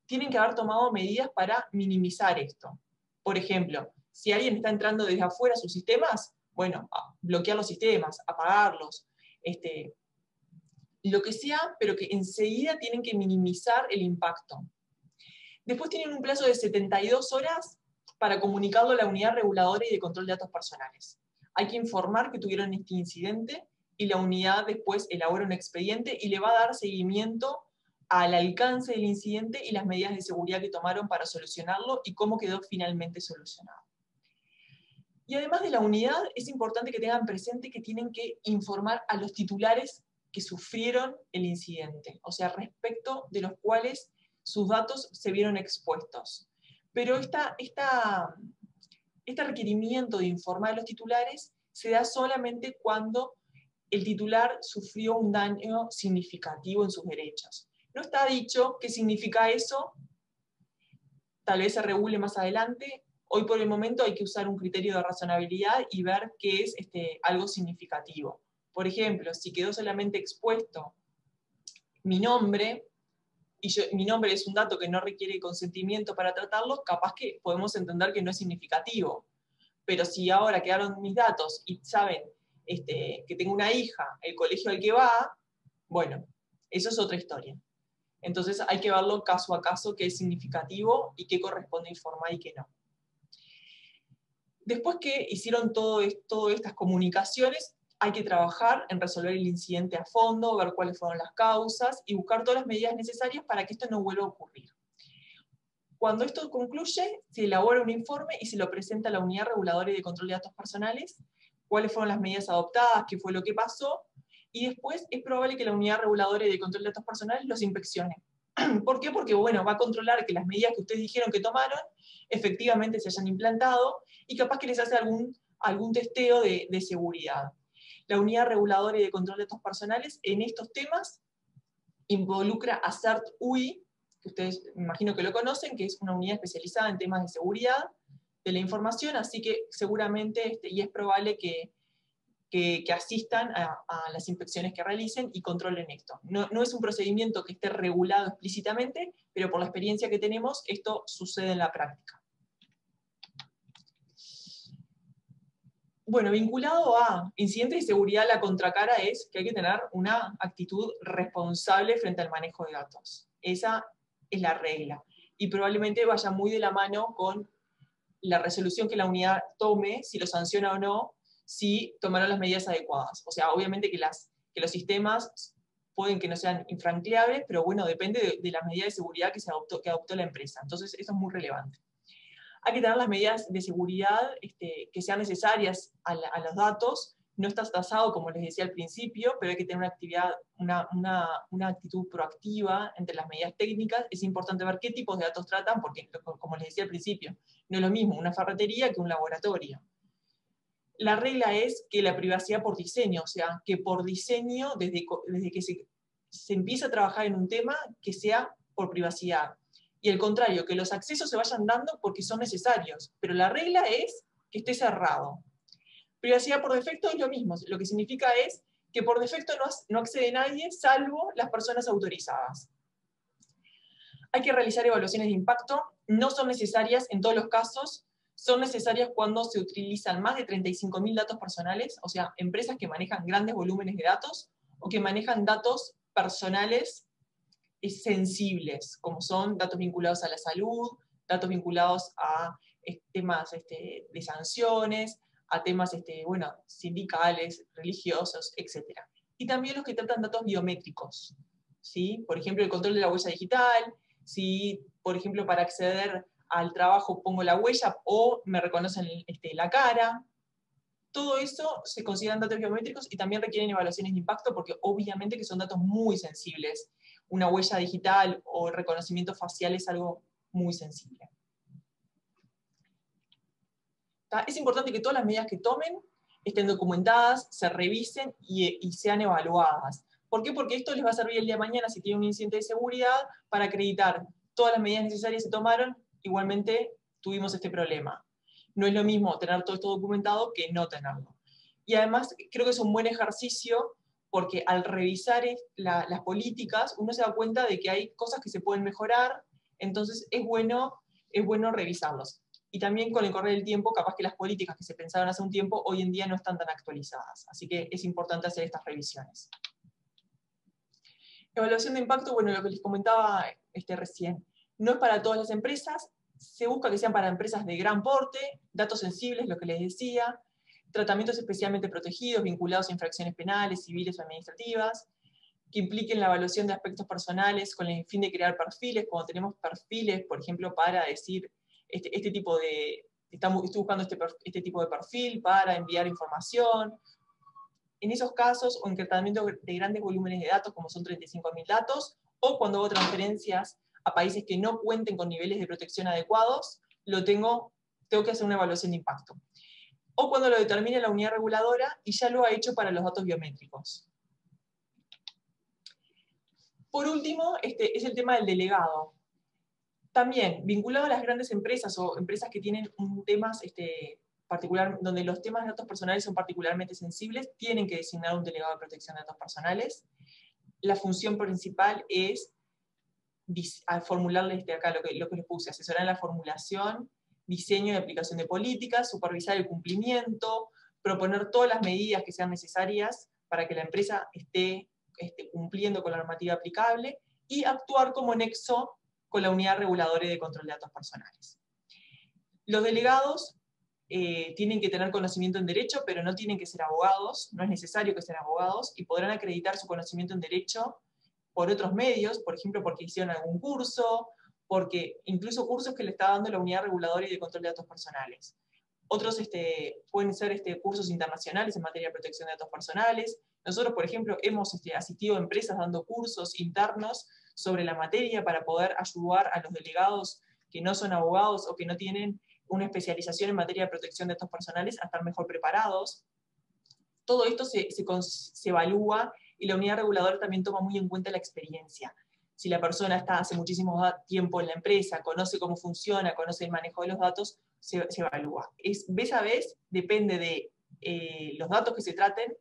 tienen que haber tomado medidas para minimizar esto. Por ejemplo, si alguien está entrando desde afuera a sus sistemas, bueno, bloquear los sistemas, apagarlos, lo que sea, pero que enseguida tienen que minimizar el impacto. Después tienen un plazo de 72 horas para comunicarlo a la unidad reguladora y de control de datos personales. Hay que informar que tuvieron este incidente y la unidad después elabora un expediente y le va a dar seguimiento al alcance del incidente y las medidas de seguridad que tomaron para solucionarlo y cómo quedó finalmente solucionado. Y además de la unidad, es importante que tengan presente que tienen que informar a los titulares que sufrieron el incidente, o sea, respecto de los cuales sus datos se vieron expuestos. Pero este requerimiento de informar a los titulares se da solamente cuando el titular sufrió un daño significativo en sus derechos. No está dicho qué significa eso, tal vez se regule más adelante, Hoy por el momento hay que usar un criterio de razonabilidad y ver qué es algo significativo. Por ejemplo, si quedó solamente expuesto mi nombre, y mi nombre es un dato que no requiere consentimiento para tratarlo, capaz que podemos entender que no es significativo. Pero si ahora quedaron mis datos y saben que tengo una hija, el colegio al que va, bueno, eso es otra historia. Entonces hay que verlo caso a caso, qué es significativo y qué corresponde informar y qué no. Después que hicieron todas estas comunicaciones, hay que trabajar en resolver el incidente a fondo, ver cuáles fueron las causas y buscar todas las medidas necesarias para que esto no vuelva a ocurrir. Cuando esto concluye, se elabora un informe y se lo presenta a la Unidad Reguladora y de Control de Datos Personales, cuáles fueron las medidas adoptadas, qué fue lo que pasó, y después es probable que la Unidad Reguladora y de Control de Datos Personales los inspeccione. ¿Por qué? Porque bueno, va a controlar que las medidas que ustedes dijeron que tomaron efectivamente se hayan implantado y capaz que les hace algún testeo de seguridad. La Unidad Reguladora y de Control de Datos Personales en estos temas involucra a CERT-UI, que ustedes me imagino que lo conocen, que es una unidad especializada en temas de seguridad de la información, así que seguramente, y es probable que asistan a las inspecciones que realicen y controlen esto. No es un procedimiento que esté regulado explícitamente, pero por la experiencia que tenemos, esto sucede en la práctica. Bueno, vinculado a incidentes de seguridad, la contracara es que hay que tener una actitud responsable frente al manejo de datos. Esa es la regla. Y probablemente vaya muy de la mano con la resolución que la unidad tome, si lo sanciona o no, si tomaron las medidas adecuadas. O sea, obviamente que los sistemas pueden que no sean infranqueables, pero bueno, depende de la medida de seguridad que adoptó la empresa. Entonces, eso es muy relevante. Hay que tener las medidas de seguridad que sean necesarias a los datos. No está tasado, como les decía al principio, pero hay que tener una actitud proactiva entre las medidas técnicas. Es importante ver qué tipos de datos tratan, porque, como les decía al principio, no es lo mismo una ferretería que un laboratorio. La regla es que la privacidad por diseño, o sea, que por diseño, desde que se empieza a trabajar en un tema, que sea por privacidad. Y al contrario, que los accesos se vayan dando porque son necesarios, pero la regla es que esté cerrado. Privacidad por defecto es lo mismo, lo que significa es que por defecto no accede nadie salvo las personas autorizadas. Hay que realizar evaluaciones de impacto, no son necesarias en todos los casos, son necesarias cuando se utilizan más de 35.000 datos personales, o sea, empresas que manejan grandes volúmenes de datos o que manejan datos personales sensibles, como son datos vinculados a la salud, datos vinculados a temas de sanciones, a temas bueno, sindicales, religiosos, etc. Y también los que tratan datos biométricos, ¿sí? Por ejemplo, el control de la huella digital, si, por ejemplo, para acceder al trabajo pongo la huella o me reconocen la cara. Todo eso se consideran datos biométricos y también requieren evaluaciones de impacto porque obviamente que son datos muy sensibles. Una huella digital o reconocimiento facial es algo muy sensible. Es importante que todas las medidas que tomen estén documentadas, se revisen y sean evaluadas. ¿Por qué? Porque esto les va a servir el día de mañana, si tienen un incidente de seguridad, para acreditar todas las medidas necesarias se tomaron, igualmente tuvimos este problema. No es lo mismo tener todo esto documentado que no tenerlo. Y además creo que es un buen ejercicio porque al revisar las políticas uno se da cuenta de que hay cosas que se pueden mejorar, entonces es bueno revisarlos. Y también con el correr del tiempo, capaz que las políticas que se pensaron hace un tiempo, hoy en día no están tan actualizadas. Así que es importante hacer estas revisiones. Evaluación de impacto, bueno, lo que les comentaba recién, no es para todas las empresas, se busca que sean para empresas de gran porte, datos sensibles, lo que les decía, tratamientos especialmente protegidos, vinculados a infracciones penales, civiles o administrativas, que impliquen la evaluación de aspectos personales con el fin de crear perfiles, cuando tenemos perfiles, por ejemplo, para decir, estoy buscando este tipo de perfil para enviar información. En esos casos, o en tratamiento de grandes volúmenes de datos, como son 35.000 datos, o cuando hago transferencias a países que no cuenten con niveles de protección adecuados, tengo que hacer una evaluación de impacto. O cuando lo determine la unidad reguladora y ya lo ha hecho para los datos biométricos. Por último, es el tema del delegado. También, vinculado a las grandes empresas o empresas que tienen temas particular, donde los temas de datos personales son particularmente sensibles, tienen que designar un delegado de protección de datos personales. La función principal es formularles acá lo que les puse, asesorar en la formulación, diseño y aplicación de políticas, supervisar el cumplimiento, proponer todas las medidas que sean necesarias para que la empresa esté cumpliendo con la normativa aplicable, y actuar como nexo con la unidad reguladora y de control de datos personales. Los delegados tienen que tener conocimiento en derecho, pero no tienen que ser abogados, no es necesario que sean abogados, y podrán acreditar su conocimiento en derecho por otros medios, por ejemplo, porque hicieron algún curso, porque incluso cursos que le está dando la unidad reguladora y de control de datos personales. Otros pueden ser cursos internacionales en materia de protección de datos personales. Nosotros, por ejemplo, hemos asistido a empresas dando cursos internos sobre la materia para poder ayudar a los delegados que no son abogados o que no tienen una especialización en materia de protección de datos personales a estar mejor preparados. Todo esto se evalúa, y la unidad reguladora también toma muy en cuenta la experiencia. Si la persona está hace muchísimo tiempo en la empresa, conoce cómo funciona, conoce el manejo de los datos, se evalúa. Vez a vez, depende de los datos que se traten,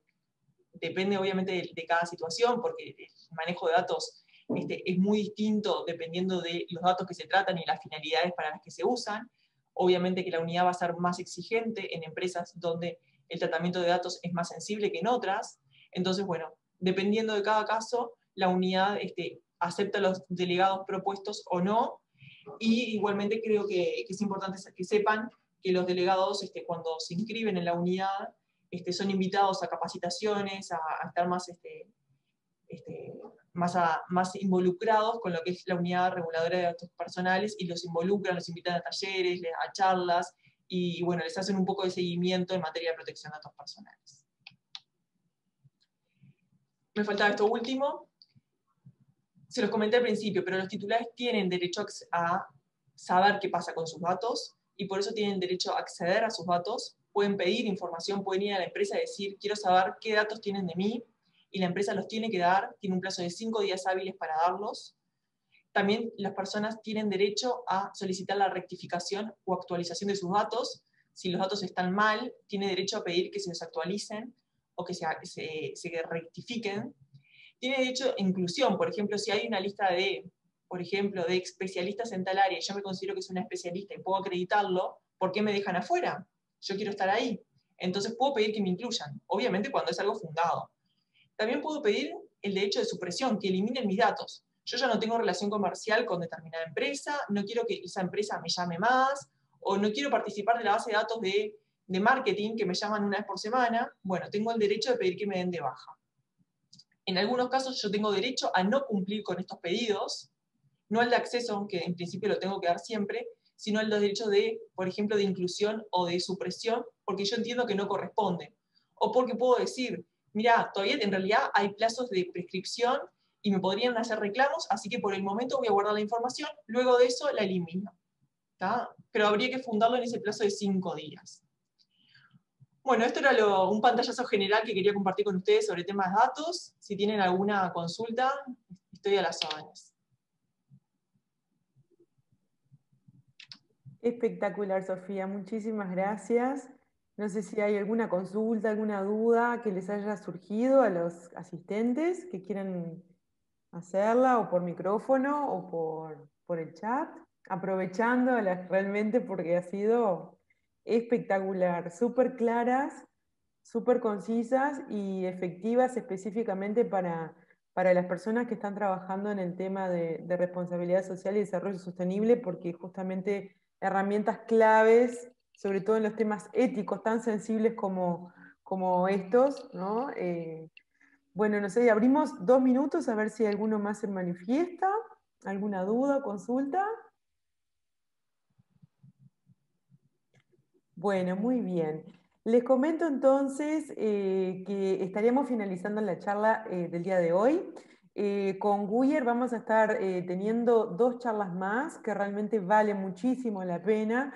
depende obviamente de cada situación, porque el manejo de datos es muy distinto dependiendo de los datos que se tratan y las finalidades para las que se usan. Obviamente que la unidad va a ser más exigente en empresas donde el tratamiento de datos es más sensible que en otras. Entonces, bueno, dependiendo de cada caso, la unidad acepta los delegados propuestos o no, y igualmente creo que es importante que sepan que los delegados, cuando se inscriben en la unidad, son invitados a capacitaciones, a estar más, más involucrados con lo que es la unidad reguladora de datos personales, y los involucran, los invitan a talleres, a charlas, y bueno, les hacen un poco de seguimiento en materia de protección de datos personales. Me faltaba esto último. Se los comenté al principio, pero los titulares tienen derecho a saber qué pasa con sus datos, y por eso tienen derecho a acceder a sus datos. Pueden pedir información, pueden ir a la empresa y decir, quiero saber qué datos tienen de mí, y la empresa los tiene que dar, tiene un plazo de 5 días hábiles para darlos. También las personas tienen derecho a solicitar la rectificación o actualización de sus datos. Si los datos están mal, tiene derecho a pedir que se los actualicen o que se rectifiquen. Tiene derecho a inclusión, por ejemplo, si hay una lista de especialistas en tal área, y yo me considero que soy una especialista y puedo acreditarlo, ¿por qué me dejan afuera? Yo quiero estar ahí. Entonces puedo pedir que me incluyan, obviamente cuando es algo fundado. También puedo pedir el derecho de supresión, que eliminen mis datos. Yo ya no tengo relación comercial con determinada empresa, no quiero que esa empresa me llame más, o no quiero participar de la base de datos de marketing que me llaman una vez por semana. Bueno, tengo el derecho de pedir que me den de baja. En algunos casos yo tengo derecho a no cumplir con estos pedidos, no el de acceso, aunque en principio lo tengo que dar siempre, sino el de derecho de, por ejemplo, de inclusión o de supresión, porque yo entiendo que no corresponde. O porque puedo decir, mira, todavía en realidad hay plazos de prescripción y me podrían hacer reclamos, así que por el momento voy a guardar la información, luego de eso la elimino. ¿Tá? Pero habría que fundarlo en ese plazo de 5 días. Bueno, esto era un pantallazo general que quería compartir con ustedes sobre temas de datos. Si tienen alguna consulta, estoy a las órdenes. Espectacular, Sofía. Muchísimas gracias. No sé si hay alguna consulta, alguna duda que les haya surgido a los asistentes que quieran hacerla, o por micrófono o por el chat, aprovechando realmente porque ha sido espectacular, súper claras, súper concisas y efectivas específicamente para las personas que están trabajando en el tema de responsabilidad social y desarrollo sostenible, porque justamente herramientas claves, sobre todo en los temas éticos tan sensibles como estos, ¿no? Bueno, no sé, abrimos 2 minutos a ver si alguno más se manifiesta. ¿Alguna duda o consulta? Bueno, muy bien. Les comento entonces que estaríamos finalizando la charla del día de hoy. Con Guyer vamos a estar teniendo 2 charlas más que realmente valen muchísimo la pena.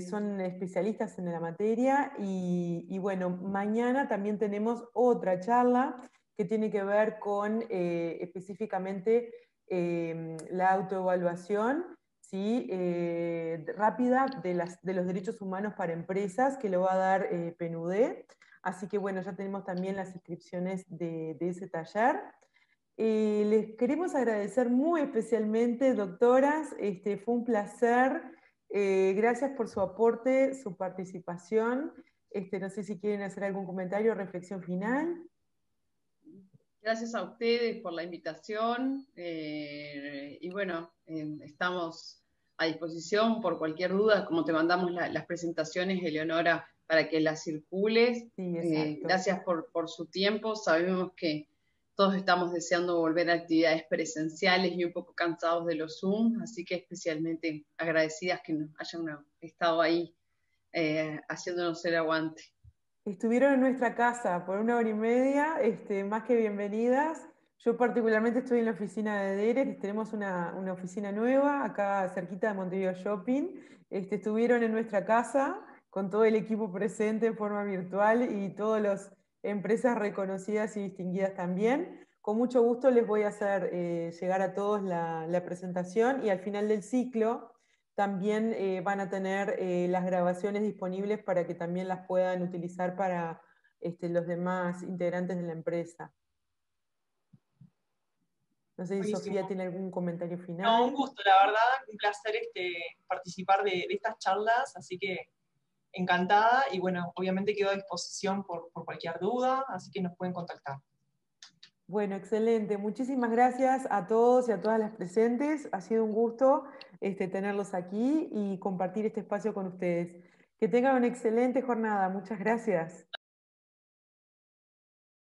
Son especialistas en la materia y bueno, mañana también tenemos otra charla que tiene que ver con específicamente la autoevaluación ¿sí? Rápida de los derechos humanos para empresas, que lo va a dar PNUD. Así que bueno, ya tenemos también las inscripciones de ese taller. Les queremos agradecer muy especialmente, doctoras, fue un placer. Gracias por su aporte, su participación. No sé si quieren hacer algún comentario o reflexión final. Gracias a ustedes por la invitación y bueno, estamos a disposición por cualquier duda, como te mandamos las presentaciones, Eleonora, para que las circules. Sí, gracias por su tiempo, sabemos que todos estamos deseando volver a actividades presenciales y un poco cansados de los Zoom, así que especialmente agradecidas que nos hayan estado ahí haciéndonos el aguante. Estuvieron en nuestra casa por 1 hora y media, más que bienvenidas. Yo particularmente estoy en la oficina de DERES, tenemos una oficina nueva acá cerquita de Montevideo Shopping. Estuvieron en nuestra casa con todo el equipo presente en forma virtual y todas las empresas reconocidas y distinguidas también. Con mucho gusto les voy a hacer llegar a todos la presentación y al final del ciclo también van a tener las grabaciones disponibles para que también las puedan utilizar para los demás integrantes de la empresa. No sé si Buenísimo. Sofía tiene algún comentario final. No, un gusto, la verdad, un placer participar de estas charlas, así que encantada y bueno, obviamente quedo a disposición por cualquier duda, así que nos pueden contactar. Bueno, excelente. Muchísimas gracias a todos y a todas las presentes. Ha sido un gusto tenerlos aquí y compartir este espacio con ustedes. Que tengan una excelente jornada. Muchas gracias.